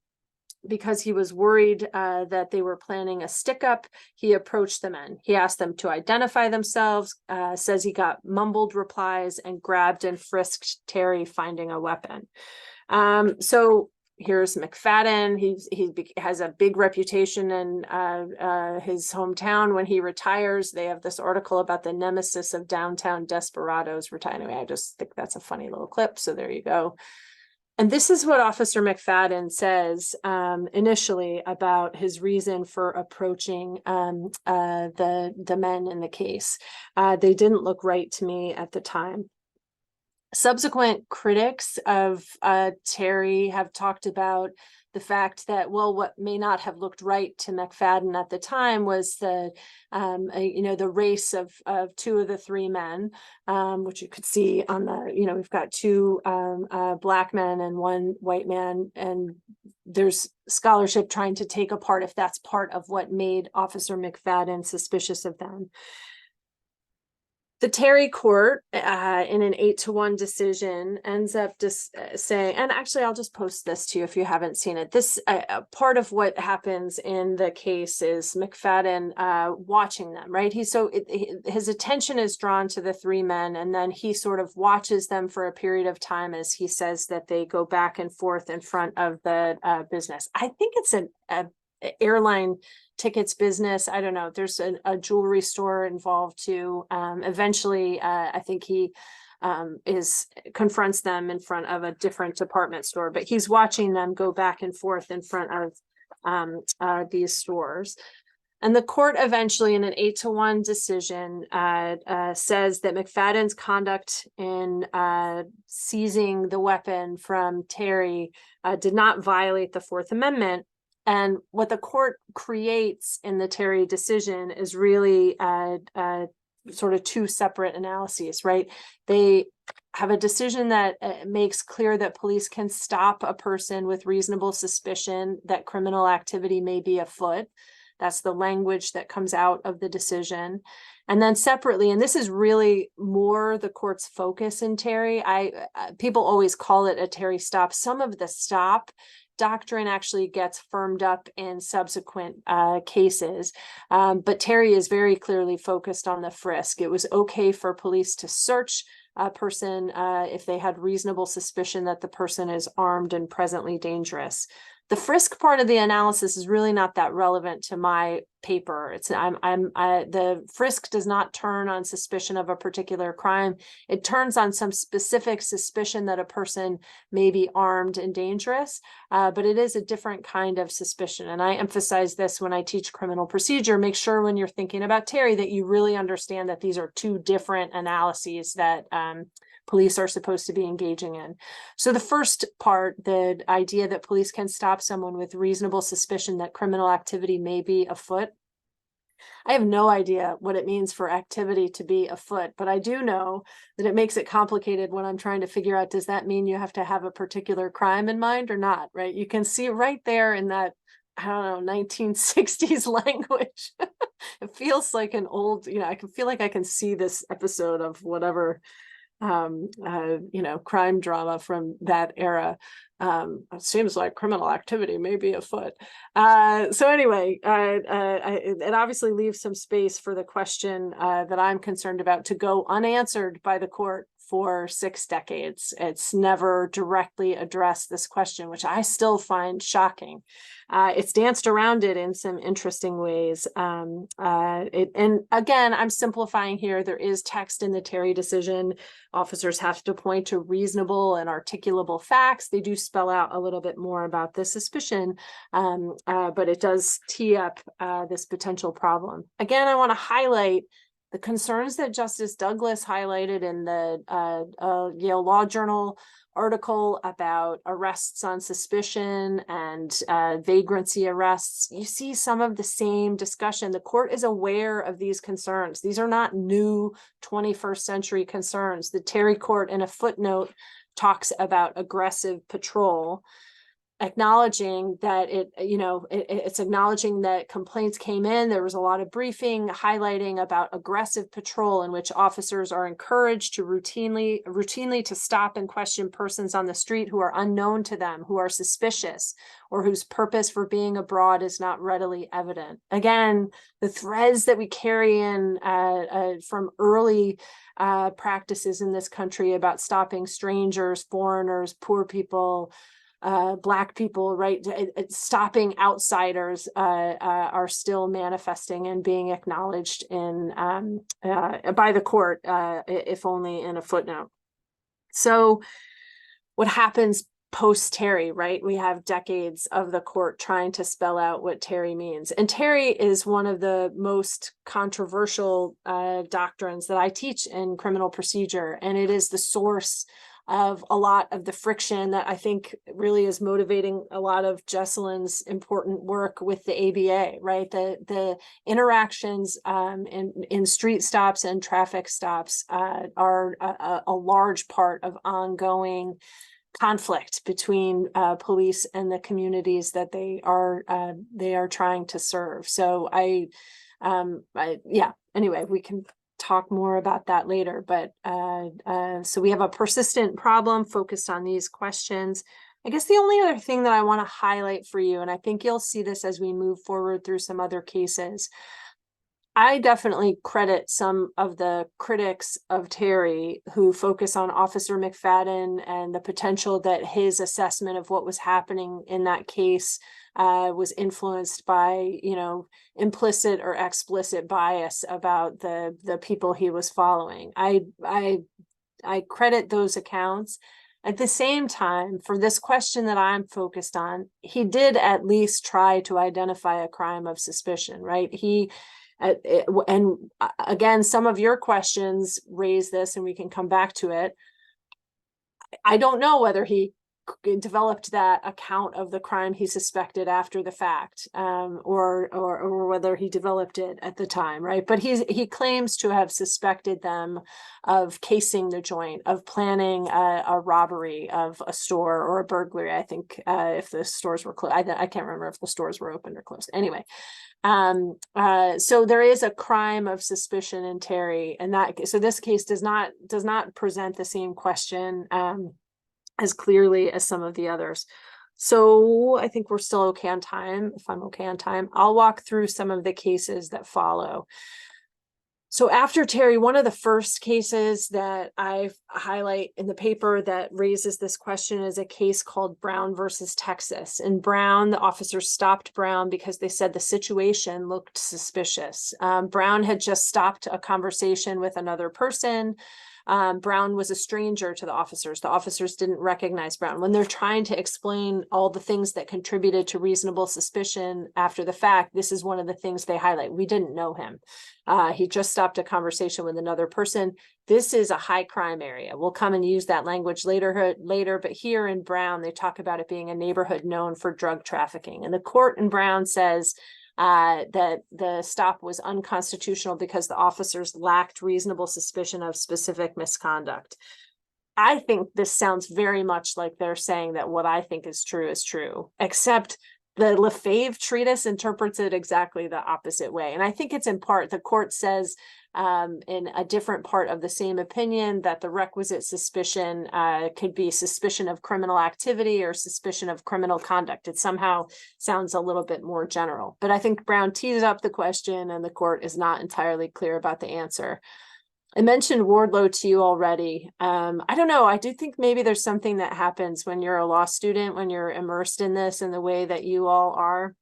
because he was worried that they were planning a stick up, he approached the men. He asked them to identify themselves, says he got mumbled replies, and grabbed and frisked Terry, finding a weapon. So here's McFadden. He has a big reputation in his hometown. When he retires, they have this article about the nemesis of downtown desperados retiring. Anyway, I just think that's a funny little clip. So there you go. And this is what Officer McFadden says initially about his reason for approaching the men in the case. They didn't look right to me at the time. Subsequent critics of Terry have talked about the fact that, well, what may not have looked right to McFadden at the time was the, the race of two of the three men, which you could see on the, we've got two black men and one white man, and there's scholarship trying to take apart if that's part of what made Officer McFadden suspicious of them. The Terry court, in an 8-1 decision, ends up just saying, and actually, I'll just post this to you if you haven't seen it. This part of what happens in the case is McFadden watching them, right? His attention is drawn to the three men, and then he sort of watches them for a period of time as he says that they go back and forth in front of the business. I think it's an airline tickets business. I don't know. There's a jewelry store involved too. Eventually, I think he confronts them in front of a different department store, but he's watching them go back and forth in front of these stores. And the court eventually, in an 8-1 decision, says that McFadden's conduct in seizing the weapon from Terry did not violate the Fourth Amendment. And what the court creates in the Terry decision is really sort of two separate analyses, right? They have a decision that makes clear that police can stop a person with reasonable suspicion that criminal activity may be afoot. That's the language that comes out of the decision. And then separately, and this is really more the court's focus in Terry, people always call it a Terry stop. Some of the stop doctrine actually gets firmed up in subsequent cases. But Terry is very clearly focused on the frisk. It was okay for police to search a person if they had reasonable suspicion that the person is armed and presently dangerous. The frisk part of the analysis is really not that relevant to my paper. The frisk does not turn on suspicion of a particular crime. It turns on some specific suspicion that a person may be armed and dangerous, but it is a different kind of suspicion. And I emphasize this when I teach criminal procedure. Make sure when you're thinking about Terry that you really understand that these are two different analyses that police are supposed to be engaging in. So the first part, the idea that police can stop someone with reasonable suspicion that criminal activity may be afoot. I have no idea what it means for activity to be afoot, but I do know that it makes it complicated when I'm trying to figure out, does that mean you have to have a particular crime in mind or not, right? You can see right there in that, I don't know, 1960s language. It feels like an old, I can feel like I can see this episode of whatever crime drama from that era. It seems like criminal activity may be afoot. So anyway, it obviously leaves some space for the question that I'm concerned about to go unanswered by the court for 6 decades. It's never directly addressed this question, which I still find shocking. It's danced around it in some interesting ways. And again, I'm simplifying here. There is text in the Terry decision. Officers have to point to reasonable and articulable facts. They do spell out a little bit more about the suspicion, but it does tee up this potential problem. Again, I want to highlight The concerns that Justice Douglas highlighted in the Yale Law Journal article about arrests on suspicion and vagrancy arrests, you see some of the same discussion. The court is aware of these concerns. These are not new 21st century concerns. The Terry court in a footnote talks about aggressive patrol, acknowledging that it's acknowledging that complaints came in. There was a lot of briefing highlighting about aggressive patrol in which officers are encouraged to routinely to stop and question persons on the street who are unknown to them, who are suspicious, or whose purpose for being abroad is not readily evident. Again, the threads that we carry in from early practices in this country about stopping strangers, foreigners, poor people, Black people, right? Stopping outsiders are still manifesting and being acknowledged in by the court, if only in a footnote. So what happens post Terry, right? We have decades of the court trying to spell out what Terry means. And Terry is one of the most controversial doctrines that I teach in criminal procedure. And it is the source of a lot of the friction that I think really is motivating a lot of Jesselyn's important work with the ABA, right? The interactions in street stops and traffic stops are a large part of ongoing conflict between police and the communities that they are trying to serve. So anyway, we can talk more about that later, but so we have a persistent problem focused on these questions. I guess the only other thing that I want to highlight for you, and I think you'll see this as we move forward through some other cases, I definitely credit some of the critics of Terry who focus on Officer McFadden and the potential that his assessment of what was happening in that case was influenced by, implicit or explicit bias about the people he was following. I credit those accounts. At the same time, for this question that I'm focused on, he did at least try to identify a crime of suspicion, right? And again, some of your questions raise this, and we can come back to it. I don't know whether he developed that account of the crime he suspected after the fact, or whether he developed it at the time, right? But he claims to have suspected them of casing the joint, of planning a robbery of a store or a burglary. I think if the stores were closed, I can't remember if the stores were open or closed. Anyway, so there is a crime of suspicion in Terry, and so this case does not present the same question as clearly as some of the others. So I think we're still okay on time. If I'm okay on time, I'll walk through some of the cases that follow. So after Terry, one of the first cases that I highlight in the paper that raises this question is a case called Brown versus Texas. In Brown, the officers stopped Brown because they said the situation looked suspicious. Brown had just stopped a conversation with another person. Brown was a stranger to the officers. The officers didn't recognize Brown. When they're trying to explain all the things that contributed to reasonable suspicion after the fact, this is one of the things they highlight. We didn't know him. He just stopped a conversation with another person. This is a high crime area. We'll come and use that language later, but here in Brown, they talk about it being a neighborhood known for drug trafficking. And the court in Brown says that the stop was unconstitutional because the officers lacked reasonable suspicion of specific misconduct. I think this sounds very much like they're saying that what I think is true, except the Lefebvre treatise interprets it exactly the opposite way. And I think it's in part, the court says in a different part of the same opinion that the requisite suspicion could be suspicion of criminal activity or suspicion of criminal conduct. It somehow sounds a little bit more general, but I think Brown tees up the question and the court is not entirely clear about the answer. I mentioned Wardlow to you already. I don't know. I do think maybe there's something that happens when you're a law student, when you're immersed in this in the way that you all are.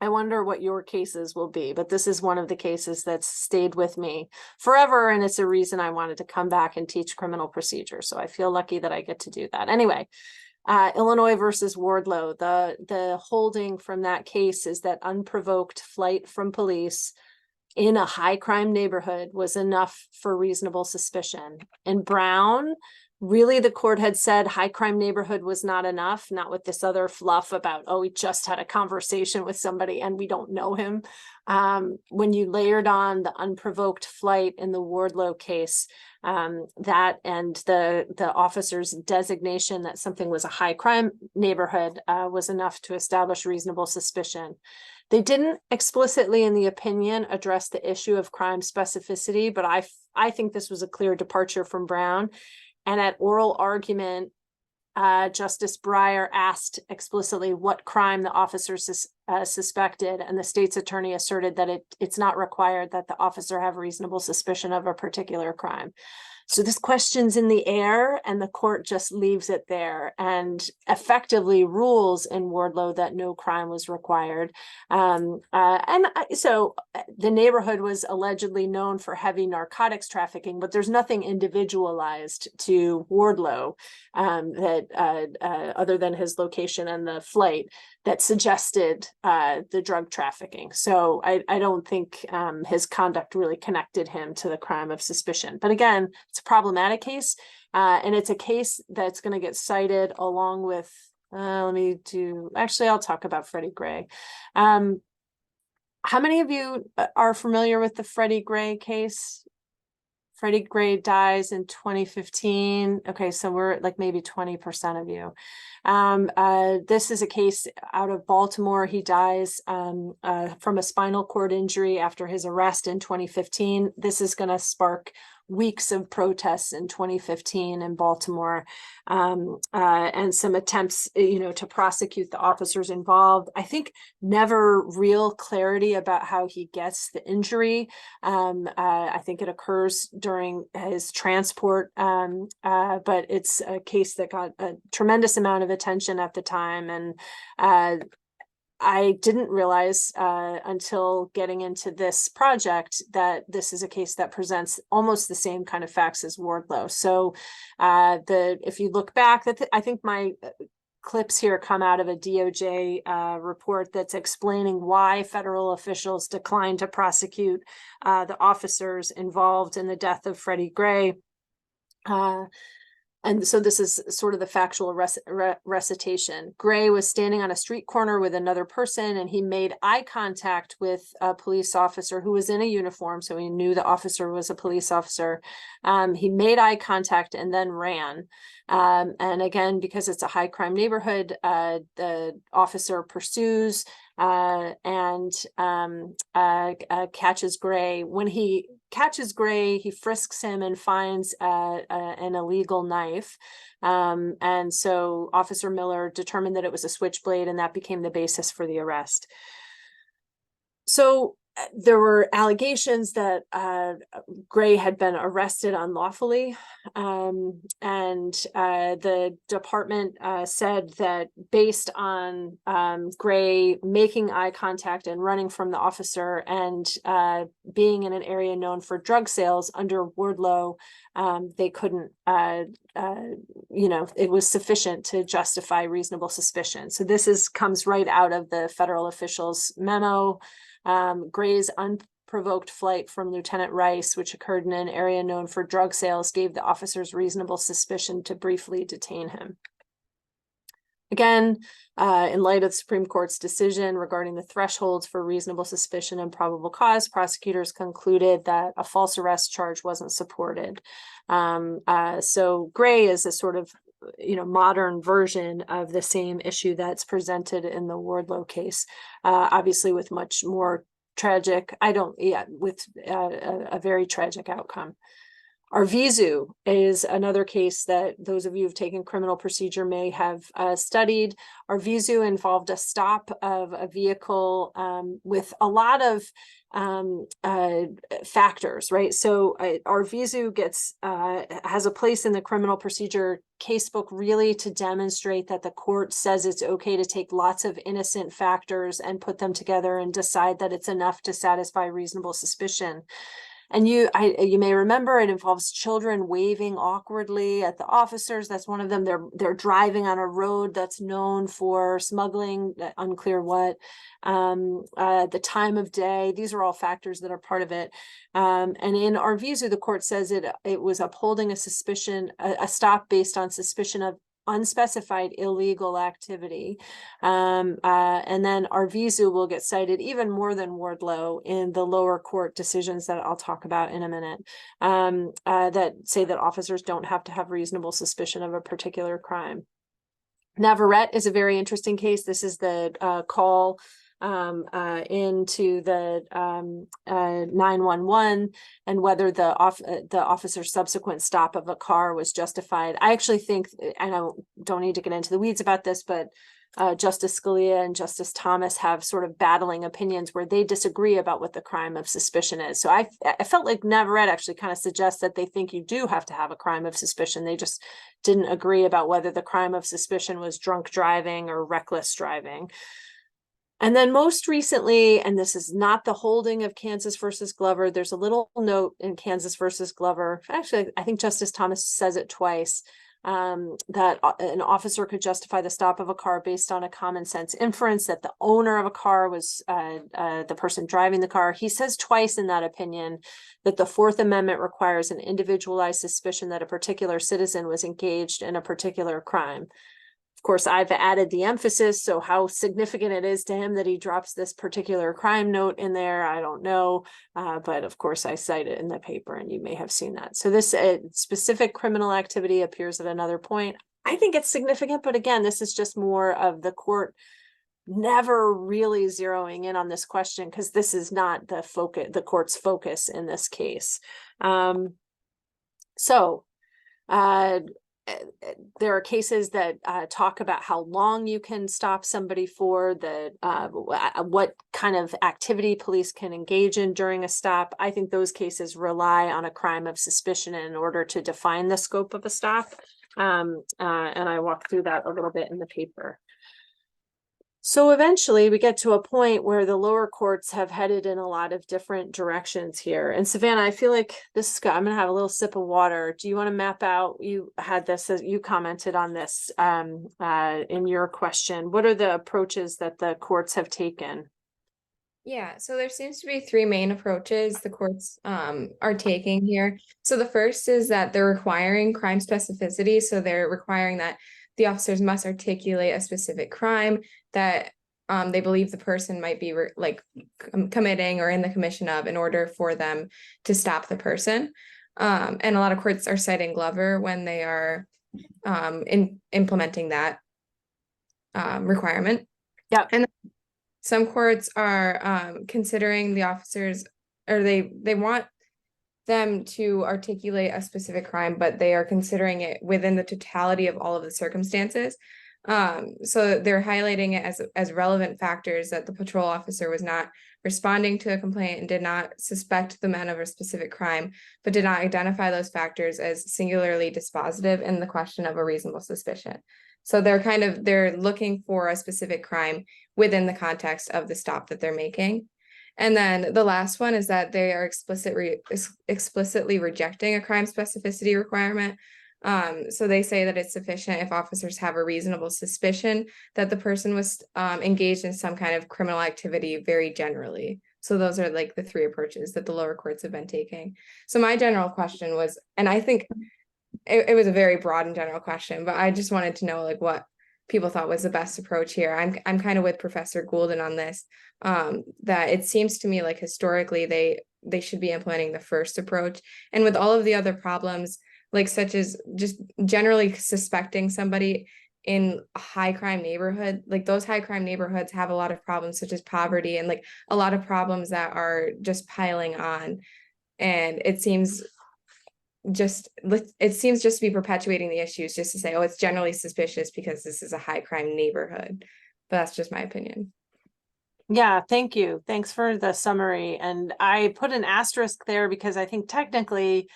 I wonder what your cases will be, but this is one of the cases that's stayed with me forever. And it's a reason I wanted to come back and teach criminal procedure. So I feel lucky that I get to do that. Anyway, Illinois versus Wardlow, the holding from that case is that unprovoked flight from police in a high crime neighborhood was enough for reasonable suspicion. In Brown, really the court had said high crime neighborhood was not enough, not with this other fluff about, oh, we just had a conversation with somebody and we don't know him. When you layered on the unprovoked flight in the Wardlow case, that and the officer's designation that something was a high crime neighborhood was enough to establish reasonable suspicion. They didn't explicitly in the opinion address the issue of crime specificity, but I think this was a clear departure from Brown. And at oral argument, Justice Breyer asked explicitly what crime the officer suspected, and the state's attorney asserted that it's not required that the officer have reasonable suspicion of a particular crime. So this question's in the air, and the court just leaves it there and effectively rules in Wardlow that no crime was required. So the neighborhood was allegedly known for heavy narcotics trafficking, but there's nothing individualized to Wardlow other than his location and the flight that suggested the drug trafficking. So I don't think his conduct really connected him to the crime of suspicion. But again, it's a problematic case, and it's a case that's going to get cited along with, I'll talk about Freddie Gray. How many of you are familiar with the Freddie Gray case? Freddie Gray dies in 2015. Okay, so we're like maybe 20% of you. This is a case out of Baltimore. He dies from a spinal cord injury after his arrest in 2015. This is going to spark weeks of protests in 2015 in Baltimore, and some attempts, to prosecute the officers involved. I think never real clarity about how he gets the injury. I think it occurs during his transport, but it's a case that got a tremendous amount of attention at the time, and I didn't realize until getting into this project that this is a case that presents almost the same kind of facts as Wardlow. So if you look back, I think my clips here come out of a DOJ report that's explaining why federal officials declined to prosecute the officers involved in the death of Freddie Gray. And so this is sort of the factual recitation. Gray was standing on a street corner with another person, and he made eye contact with a police officer who was in a uniform, so he knew the officer was a police officer. He made eye contact and then ran. And again, because it's a high crime neighborhood, the officer pursues and catches Gray. When he catches Gray, he frisks him and finds an illegal knife. And so Officer Miller determined that it was a switchblade, and that became the basis for the arrest. So there were allegations that Gray had been arrested unlawfully, and the department said that based on Gray making eye contact and running from the officer and being in an area known for drug sales under Wardlow, they couldn't, it was sufficient to justify reasonable suspicion. So this comes right out of the federal officials' memo. Gray's unprovoked flight from Lieutenant Rice, which occurred in an area known for drug sales, gave the officers reasonable suspicion to briefly detain him. Again, in light of the Supreme Court's decision regarding the thresholds for reasonable suspicion and probable cause, prosecutors concluded that a false arrest charge wasn't supported. So Gray is a sort of modern version of the same issue that's presented in the Wardlow case, obviously with much more tragic, with a very tragic outcome. Arvizu is another case that those of you who've taken criminal procedure may have studied. Arvizu involved a stop of a vehicle with a lot of factors, right? So Arvizu has a place in the criminal procedure casebook really to demonstrate that the court says it's okay to take lots of innocent factors and put them together and decide that it's enough to satisfy reasonable suspicion. And you may remember it involves children waving awkwardly at the officers. That's one of them. They're driving on a road that's known for smuggling, unclear what, the time of day. These are all factors that are part of it. And in Arvizu, the court says it was upholding a stop based on suspicion of unspecified illegal activity. And then Arvizu will get cited even more than Wardlow in the lower court decisions that I'll talk about in a minute, that say that officers don't have to have reasonable suspicion of a particular crime. Navarrete is a very interesting case. This is the call into the 911 and whether the officer's subsequent stop of a car was justified. I actually think, I don't need to get into the weeds about this, but Justice Scalia and Justice Thomas have sort of battling opinions where they disagree about what the crime of suspicion is. So I felt like Navarrete actually kind of suggests that they think you do have to have a crime of suspicion. They just didn't agree about whether the crime of suspicion was drunk driving or reckless driving. And then most recently, and this is not the holding of Kansas versus Glover, there's a little note in Kansas versus Glover. Actually, I think Justice Thomas says it twice, that an officer could justify the stop of a car based on a common sense inference that the owner of a car was the person driving the car. He says twice in that opinion that the Fourth Amendment requires an individualized suspicion that a particular citizen was engaged in a particular crime. Of course, I've added the emphasis, so how significant it is to him that he drops this particular crime note in there, I don't know, but of course I cite it in the paper and you may have seen that. So this specific criminal activity appears at another point. I think it's significant, but again, this is just more of the court never really zeroing in on this question because this is not the court's focus in this case. There are cases that talk about how long you can stop somebody for, what kind of activity police can engage in during a stop. I think those cases rely on a crime of suspicion in order to define the scope of a stop. And I walk through that a little bit in the paper. So eventually we get to a point where the lower courts have headed in a lot of different directions here. And Savannah, I feel like this is good. I'm going to have a little sip of water. Do you want to map out? You had this, as you commented on this in your question. What are the approaches that the courts have taken? Yeah, so there seems to be three main approaches the courts are taking here. So the first is that they're requiring crime specificity. So they're requiring that the officers must articulate a specific crime that they believe the person might be committing or in the commission of in order for them to stop the person. And a lot of courts are citing Glover when they are implementing that requirement. Yeah. And some courts are considering the officers, or they want them to articulate a specific crime, but they are considering it within the totality of all of the circumstances. So they're highlighting it as relevant factors that the patrol officer was not responding to a complaint and did not suspect the men of a specific crime, but did not identify those factors as singularly dispositive in the question of a reasonable suspicion. So they're looking for a specific crime within the context of the stop that they're making. And then the last one is that they are explicitly rejecting a crime specificity requirement. So they say that it's sufficient if officers have a reasonable suspicion that the person was engaged in some kind of criminal activity very generally. So those are like the three approaches that the lower courts have been taking. So my general question was, and I think it was a very broad and general question, but I just wanted to know like what people thought was the best approach here. I'm kind of with Professor Gouldin on this, that it seems to me like historically they should be implementing the first approach. And with all of the other problems, like such as just generally suspecting somebody in a high crime neighborhood, like those high crime neighborhoods have a lot of problems such as poverty and like a lot of problems that are just piling on. And it seems just to be perpetuating the issues just to say, oh, it's generally suspicious because this is a high crime neighborhood. But that's just my opinion. Yeah, thank you. Thanks for the summary. And I put an asterisk there because I think technically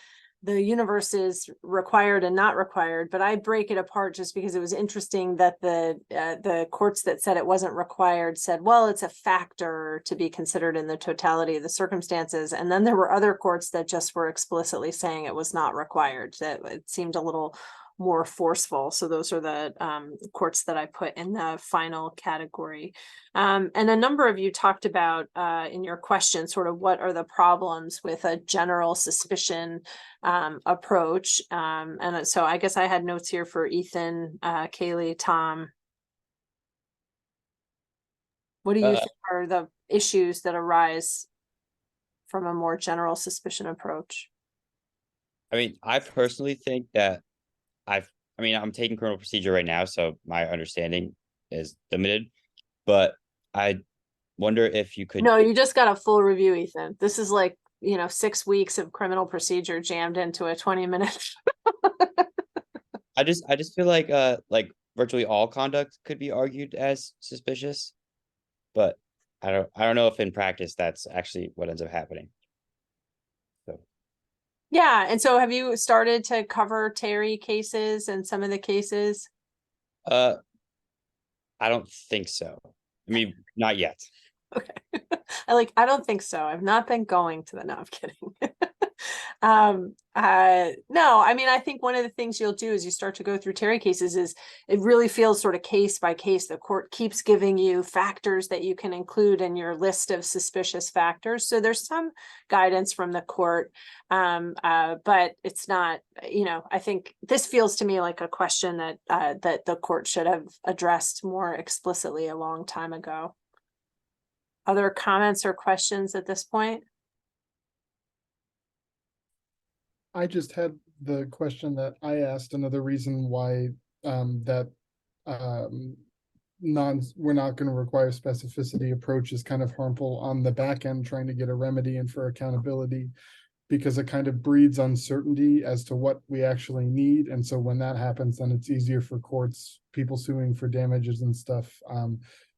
the universe is required and not required, but I break it apart just because it was interesting that the courts that said it wasn't required said, well, it's a factor to be considered in the totality of the circumstances. And then there were other courts that just were explicitly saying it was not required, that it seemed a little more forceful. So those are the courts that I put in the final category. And a number of you talked about in your question, sort of what are the problems with a general suspicion approach. And so I guess I had notes here for Ethan, Kaylee, Tom. What do you think are the issues that arise from a more general suspicion approach? I mean, I personally think that I'm taking criminal procedure right now, so my understanding is limited, but I wonder if you could. No, you just got a full review, Ethan. This is like, 6 weeks of criminal procedure jammed into a 20-minute. I just feel like virtually all conduct could be argued as suspicious, but I don't know if in practice that's actually what ends up happening. So Yeah, and so have you started to cover Terry cases and some of the cases? I don't think so. I mean, not yet. Okay. I don't think so. I've not been going to the, no, I'm kidding. No, I mean, I think one of the things you'll do as you start to go through Terry cases is it really feels sort of case by case. The court keeps giving you factors that you can include in your list of suspicious factors. So there's some guidance from the court. But it's not, I think this feels to me like a question that that the court should have addressed more explicitly a long time ago. Other comments or questions at this point? I just had the question that I asked, another reason why we're not going to require specificity approach is kind of harmful on the back end, trying to get a remedy and for accountability, because it kind of breeds uncertainty as to what we actually need. And so when that happens, then it's easier for courts, people suing for damages and stuff.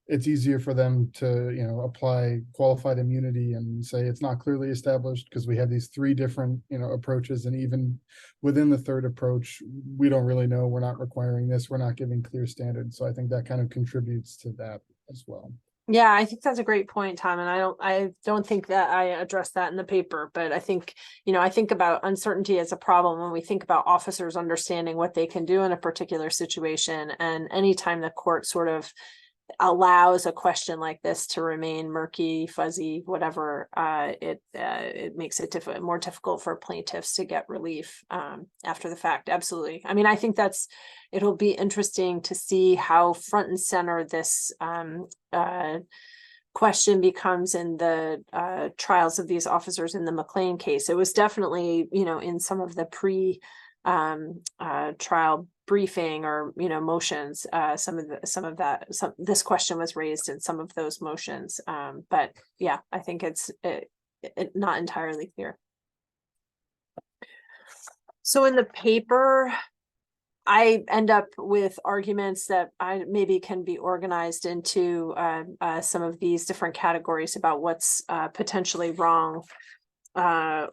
It's easier for them to, apply qualified immunity and say it's not clearly established because we have these 3 different, approaches. And even within the third approach, we don't really know. We're not requiring this. We're not giving clear standards. So I think that kind of contributes to that as well. Yeah, I think that's a great point, Tom. And I don't think that I addressed that in the paper, but I think, I think about uncertainty as a problem when we think about officers understanding what they can do in a particular situation. And anytime the court sort of allows a question like this to remain murky, fuzzy, whatever, it makes it more difficult for plaintiffs to get relief after the fact. Absolutely. I mean, I think it'll be interesting to see how front and center this question becomes in the trials of these officers in the McLean case. It was definitely, in some of the trial briefing or motions, this question was raised in some of those motions, but yeah, I think it's not entirely clear. So in the paper, I end up with arguments that I maybe can be organized into some of these different categories about what's potentially wrong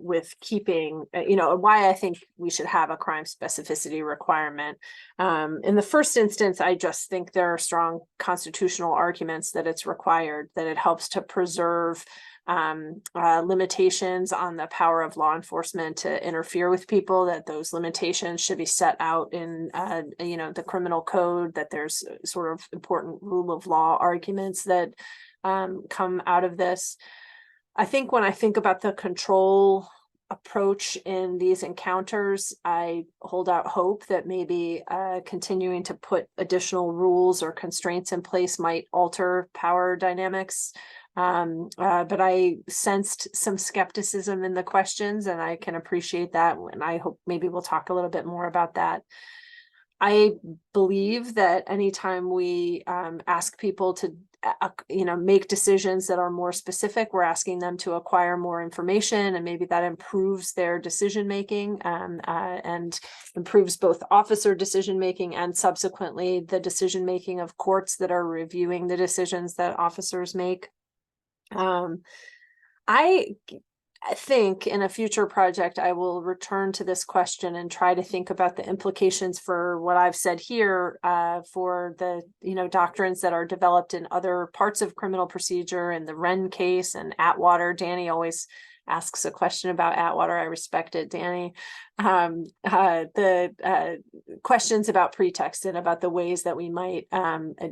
with keeping, why I think we should have a crime specificity requirement. In the first instance, I just think there are strong constitutional arguments that it's required, that it helps to preserve limitations on the power of law enforcement to interfere with people, that those limitations should be set out in, the criminal code, that there's sort of important rule of law arguments that come out of this. I think when I think about the control approach in these encounters, I hold out hope that maybe continuing to put additional rules or constraints in place might alter power dynamics. But I sensed some skepticism in the questions, and I can appreciate that. And I hope maybe we'll talk a little bit more about that. I believe that anytime we ask people to make decisions that are more specific, we're asking them to acquire more information, and maybe that improves their decision making and improves both officer decision making and subsequently the decision making of courts that are reviewing the decisions that officers make. I I think in a future project, I will return to this question and try to think about the implications for what I've said here, for the, doctrines that are developed in other parts of criminal procedure and the Wren case and Atwater. Danny always asks a question about Atwater. I respect it, Danny. The questions about pretext and about the ways that we might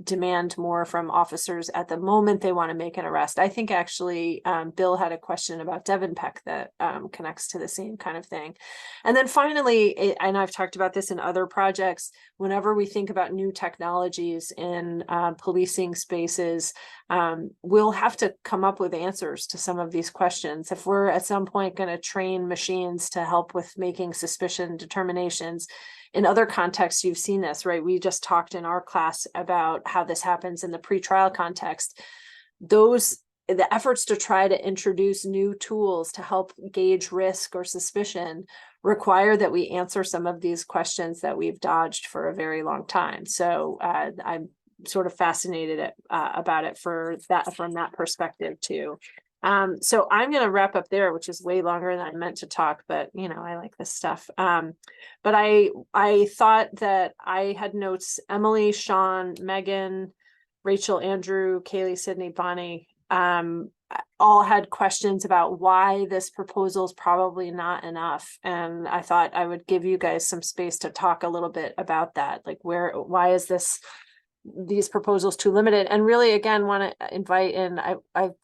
demand more from officers at the moment they want to make an arrest. I think actually Bill had a question about Devon Peck that connects to the same kind of thing. And then finally, and I've talked about this in other projects, whenever we think about new technologies in policing spaces, we'll have to come up with answers to some of these questions. If we're at some point going to train machines to help with making suspicion determinations, in other contexts, you've seen this, right? We just talked in our class about how this happens in the pretrial context. The efforts to try to introduce new tools to help gauge risk or suspicion require that we answer some of these questions that we've dodged for a very long time. So I'm sort of fascinated about it from that perspective too. So I'm going to wrap up there, which is way longer than I meant to talk, but I like this stuff. But I thought that I had notes: Emily, Sean, Megan, Rachel, Andrew, Kaylee, Sydney, Bonnie, all had questions about why this proposal is probably not enough. And I thought I would give you guys some space to talk a little bit about that. Like why is these proposals too limited? And really, again, want to invite in, I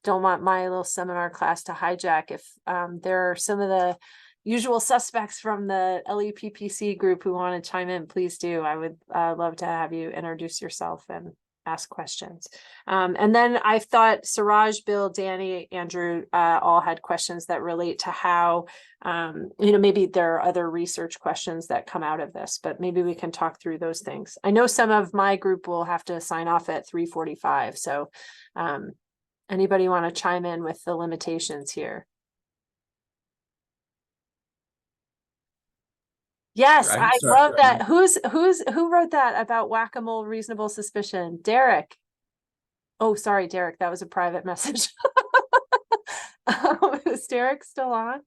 don't want my little seminar class to hijack. If there are some of the usual suspects from the LEPPC group who want to chime in, please do. I would love to have you introduce yourself and ask questions. And then I thought Siraj, Bill, Danny, Andrew all had questions that relate to how, maybe there are other research questions that come out of this, but maybe we can talk through those things. I know some of my group will have to sign off at 3:45. So anybody want to chime in with the limitations here? Yes, I I can start. love that. Who wrote that about whack-a-mole reasonable suspicion? Derek. Oh, sorry, Derek. That was a private message. Is Derek still on?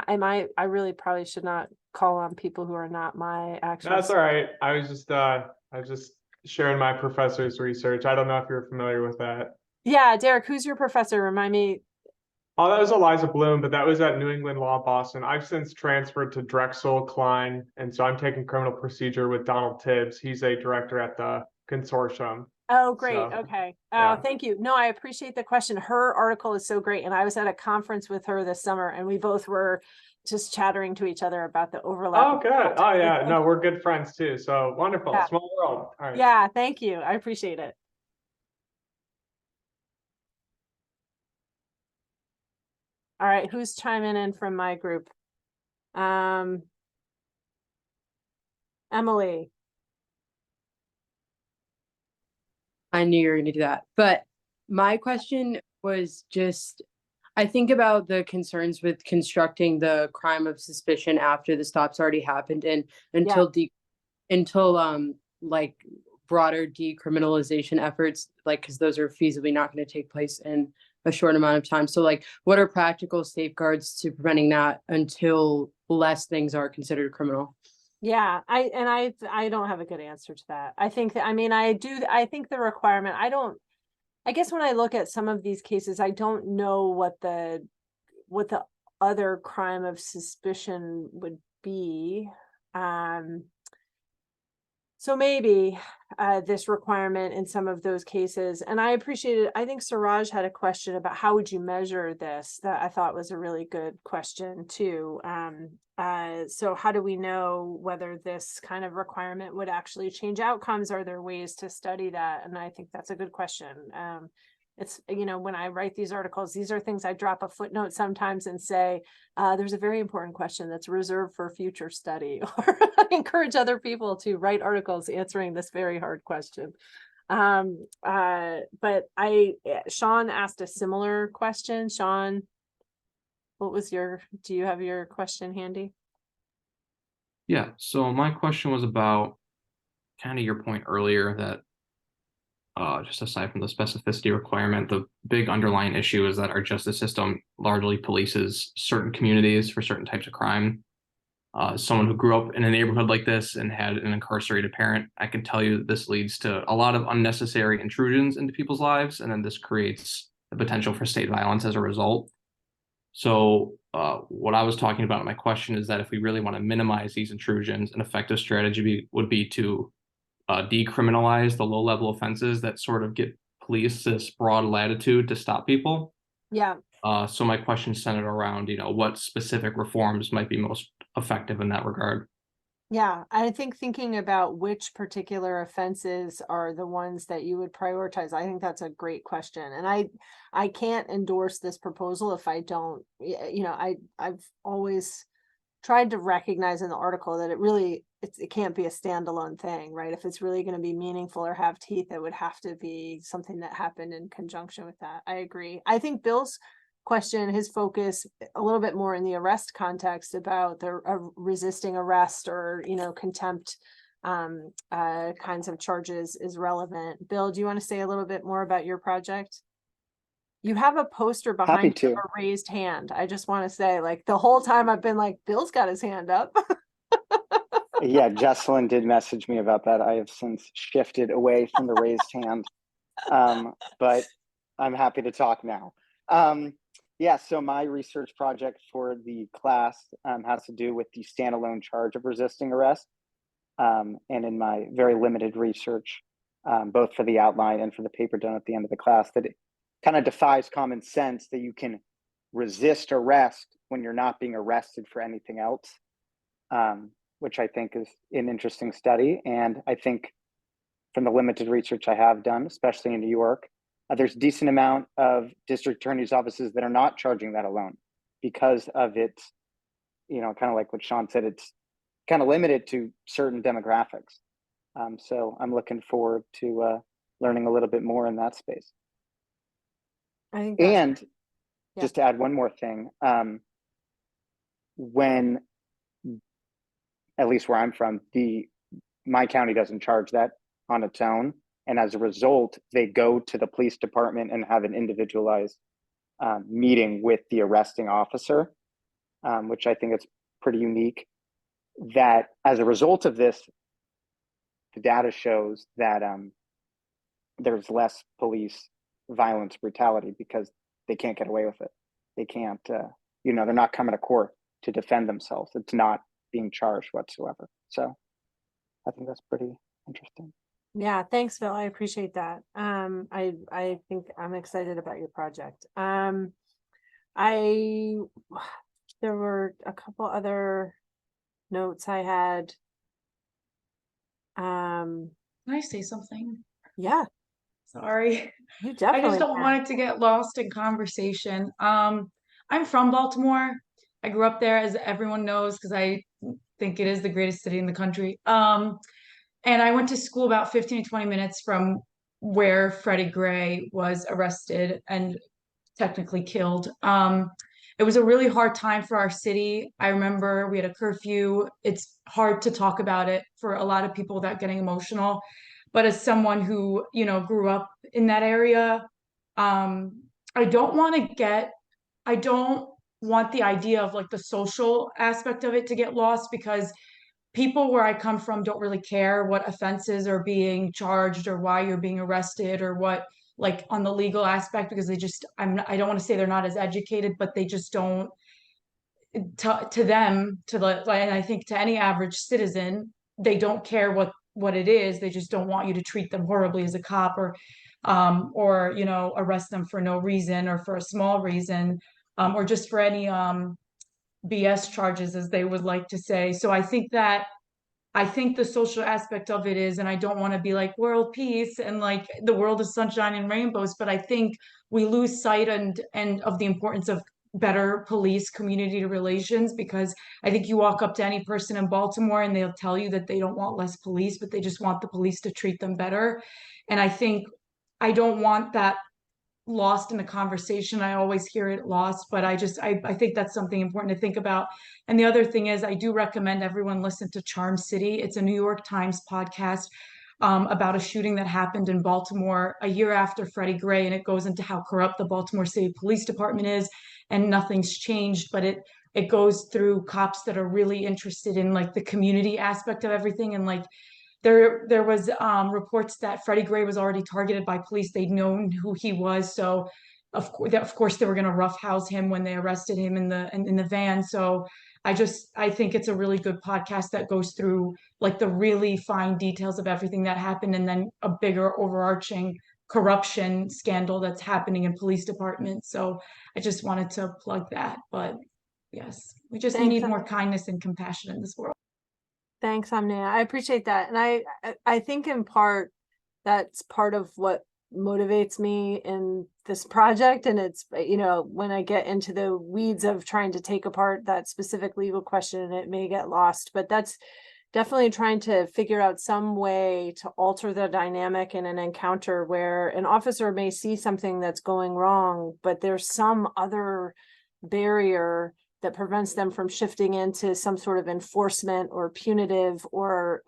I really probably should not call on people who are not my actual. That's all right. I was just sharing my professor's research. I don't know if you're familiar with that. Yeah, Derek, who's your professor? Remind me. Oh, that was Eliza Bloom, but that was at New England Law Boston. I've since transferred to Drexel Klein, and so I'm taking criminal procedure with Donald Tibbs. He's a director at the consortium. Oh, great. So, Okay. yeah. Thank you. No, I appreciate the question. Her article is so great. And I was at a conference with her this summer, and we both were just chattering to each other about the overlap. Oh, good. Oh, yeah. No, we're good friends too. So wonderful. Yeah. Small world. All right. Yeah, thank you. I appreciate it. All right, who's chiming in from my group? Emily. I knew you were going to do that. But my question was just, I think about the concerns with constructing the crime of suspicion after the stop's already happened, and until like broader decriminalization efforts, like, because those are feasibly not going to take place in a short amount of time. So like, what are practical safeguards to preventing that until less things are considered criminal? Yeah, I don't have a good answer to that. I think that, I think the requirement, I guess when I look at some of these cases, I don't know what the other crime of suspicion would be. So maybe this requirement in some of those cases, and I appreciated, I think Siraj had a question about how would you measure this, that I thought was a really good question too. So how do we know whether this kind of requirement would actually change outcomes? Are there ways to study that? And I think that's a good question. It's, when I write these articles, these are things I drop a footnote sometimes and say, there's a very important question that's reserved for future study, or I encourage other people to write articles answering this very hard question. But Sean asked a similar question. Sean, do you have your question handy? Yeah, so my question was about kind of your point earlier that just aside from the specificity requirement, the big underlying issue is that our justice system largely polices certain communities for certain types of crime. Someone who grew up in a neighborhood like this and had an incarcerated parent, I can tell you that this leads to a lot of unnecessary intrusions into people's lives, and then this creates the potential for state violence as a result. So what I was talking about in my question is that if we really want to minimize these intrusions, an effective strategy would be to decriminalize the low-level offenses that sort of get police this broad latitude to stop people. Yeah. So my question centered around, what specific reforms might be most effective in that regard. Yeah, I think thinking about which particular offenses are the ones that you would prioritize, I think that's a great question. And I can't endorse this proposal if I don't, I've always tried to recognize in the article that it can't be a standalone thing, right? If it's really going to be meaningful or have teeth, it would have to be something that happened in conjunction with that. I agree. I think Bill's question, his focus a little bit more in the arrest context about the resisting arrest or contempt kinds of charges is relevant. Bill, do you want to say a little bit more about your project? You have a poster behind you, a raised hand. I just want to say, like, the whole time I've been like, Bill's got his hand up. Yeah, Jesselyn did message me about that. I have since shifted away from the raised hand, but I'm happy to talk now. Yeah, so my research project for the class has to do with the standalone charge of resisting arrest. And in my very limited research, both for the outline and for the paper done at the end of the class, that it kind of defies common sense that you can resist arrest when you're not being arrested for anything else, which I think is an interesting study. And I think from the limited research I have done, especially in New York, there's a decent amount of district attorney's offices that are not charging that alone because of its, kind of like what Sean said, it's kind of limited to certain demographics. So I'm looking forward to learning a little bit more in that space. And just to add one more thing, when, at least where I'm from, my county doesn't charge that on its own. And as a result, they go to the police department and have an individualized meeting with the arresting officer, which I think is pretty unique. That as a result of this, the data shows that there's less police violence, brutality, because they can't get away with it. They can't, they're not coming to court to defend themselves. It's not being charged whatsoever. So I think that's pretty interesting. Yeah, thanks, Phil. I appreciate that. I think I'm excited about your project. There were a couple other notes I had. Can I say something? Yeah. Sorry. You definitely I just don't can. want it to get lost in conversation. I'm from Baltimore. I grew up there, as everyone knows, because I think it is the greatest city in the country. And I went to school about 15 to 20 minutes from where Freddie Gray was arrested and technically killed. It was a really hard time for our city. I remember we had a curfew. It's hard to talk about it for a lot of people without getting emotional. But as someone who, grew up in that area, I don't want the idea of like the social aspect of it to get lost, because people where I come from don't really care what offenses are being charged or why you're being arrested or what, like, on the legal aspect, because I don't want to say they're not as educated, but they just don't, to them, and I think to any average citizen, they don't care what it is. They just don't want you to treat them horribly as a cop or arrest them for no reason or for a small reason, or just for any BS charges, as they would like to say. So I think the social aspect of it is, and I don't want to be like world peace and like the world is sunshine and rainbows, but I think we lose sight and of the importance of better police community relations, because I think you walk up to any person in Baltimore and they'll tell you that they don't want less police, but they just want the police to treat them better. And I don't want that lost in the conversation. I always hear it lost, but I think that's something important to think about. And the other thing is, I do recommend everyone listen to Charm City. It's a New York Times podcast. about a shooting that happened in Baltimore a year after Freddie Gray, and it goes into how corrupt the Baltimore City Police Department is, and nothing's changed, but it goes through cops that are really interested in like the community aspect of everything. And like there was reports that Freddie Gray was already targeted by police. They'd known who he was, so of course they were going to roughhouse him when they arrested him in the van. So I think it's a really good podcast that goes through like the really fine details of everything that happened, and then a bigger overarching corruption scandal that's happening in police departments. So I just wanted to plug that. But yes, we just Thanks, need more kindness and compassion in this world. Thanks, Omnia. I appreciate that. And I think in part that's part of what motivates me in this project. And it's, you know, when I get into the weeds of trying to take apart that specific legal question, it may get lost, but that's definitely trying to figure out some way to alter the dynamic in an encounter where an officer may see something that's going wrong, but there's some other barrier that prevents them from shifting into some sort of enforcement or punitive or,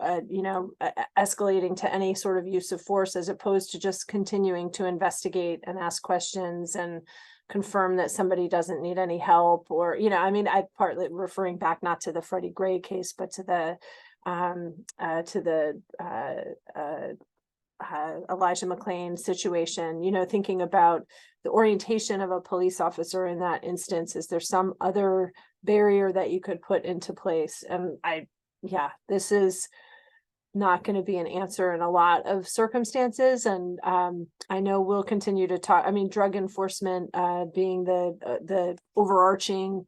escalating to any sort of use of force, as opposed to just continuing to investigate and ask questions and confirm that somebody doesn't need any help. Or, I partly referring back not to the Freddie Gray case, but to the Elijah McClain situation, thinking about the orientation of a police officer in that instance. Is there some other barrier that you could put into place? And this is not going to be an answer in a lot of circumstances. And I know we'll continue to talk. I mean, drug enforcement being the overarching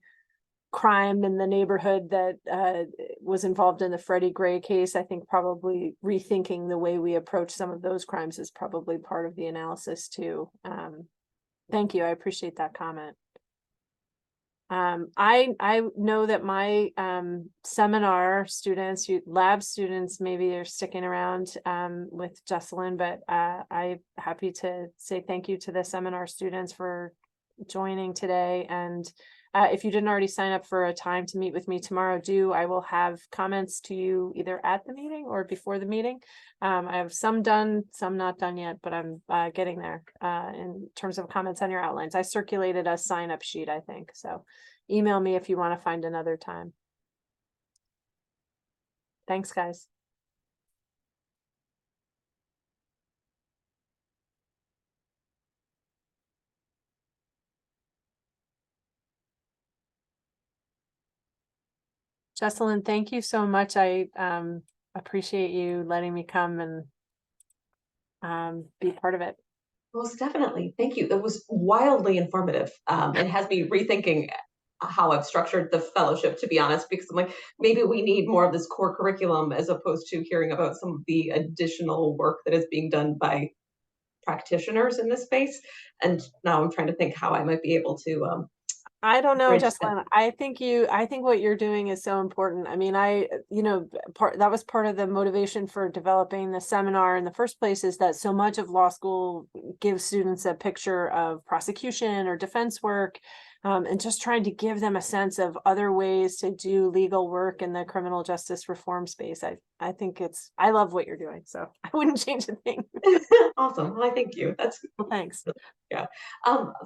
crime in the neighborhood that was involved in the Freddie Gray case. I think probably rethinking the way we approach some of those crimes is probably part of the analysis too. Thank you. I appreciate that comment. I know that my seminar students, lab students, maybe are sticking around with Jesselyn, but I'm happy to say thank you to the seminar students for joining today. And if you didn't already sign up for a time to meet with me tomorrow, I will have comments to you either at the meeting or before the meeting. I have some done, some not done yet, but I'm getting there in terms of comments on your outlines. I circulated a sign up sheet, I think. So email me if you want to find another time. Thanks, guys. Jesselyn, thank you so much. I appreciate you letting me come and be part of it. Most definitely. Thank you. It was wildly informative. It has me rethinking how I've structured the fellowship, to be honest, because I'm like, maybe we need more of this core curriculum as opposed to hearing about some of the additional work that is being done by practitioners in this space. And now I'm trying to think how I might be able to I don't know, bridge Jesselyn. I think what you're doing is so important. I mean, that was part of the motivation for developing the seminar in the first place, is that so much of law school gives students a picture of prosecution or defense work, and just trying to give them a sense of other ways to do legal work in the criminal justice reform space. I think I love what you're doing, so I wouldn't change a thing. Awesome. Well, thank you. Well, thanks. Yeah.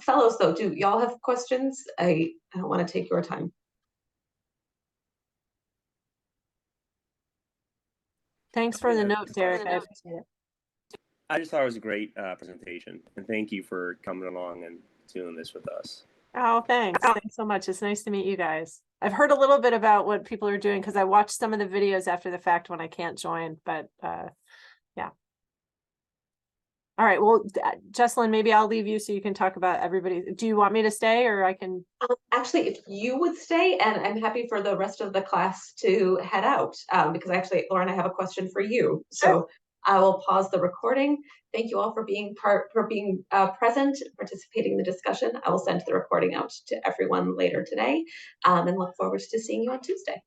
Fellows, though, do y'all have questions? I don't want to take your time. Thanks for the note, Derek. I appreciate it. I just thought it was a great presentation, and thank you for coming along and doing this with us. Oh, thanks. Thanks so much. It's nice to meet you guys. I've heard a little bit about what people are doing because I watched some of the videos after the fact when I can't join, but yeah. All right. Well, Jesselyn, maybe I'll leave you so you can talk about everybody. Do you want me to stay, or I can? Actually, if you would stay, and I'm happy for the rest of the class to head out, because actually, Lauryn, I have a question for you. So I will pause the recording. Thank you all for being present, participating in the discussion. I will send the recording out to everyone later today, and look forward to seeing you on Tuesday.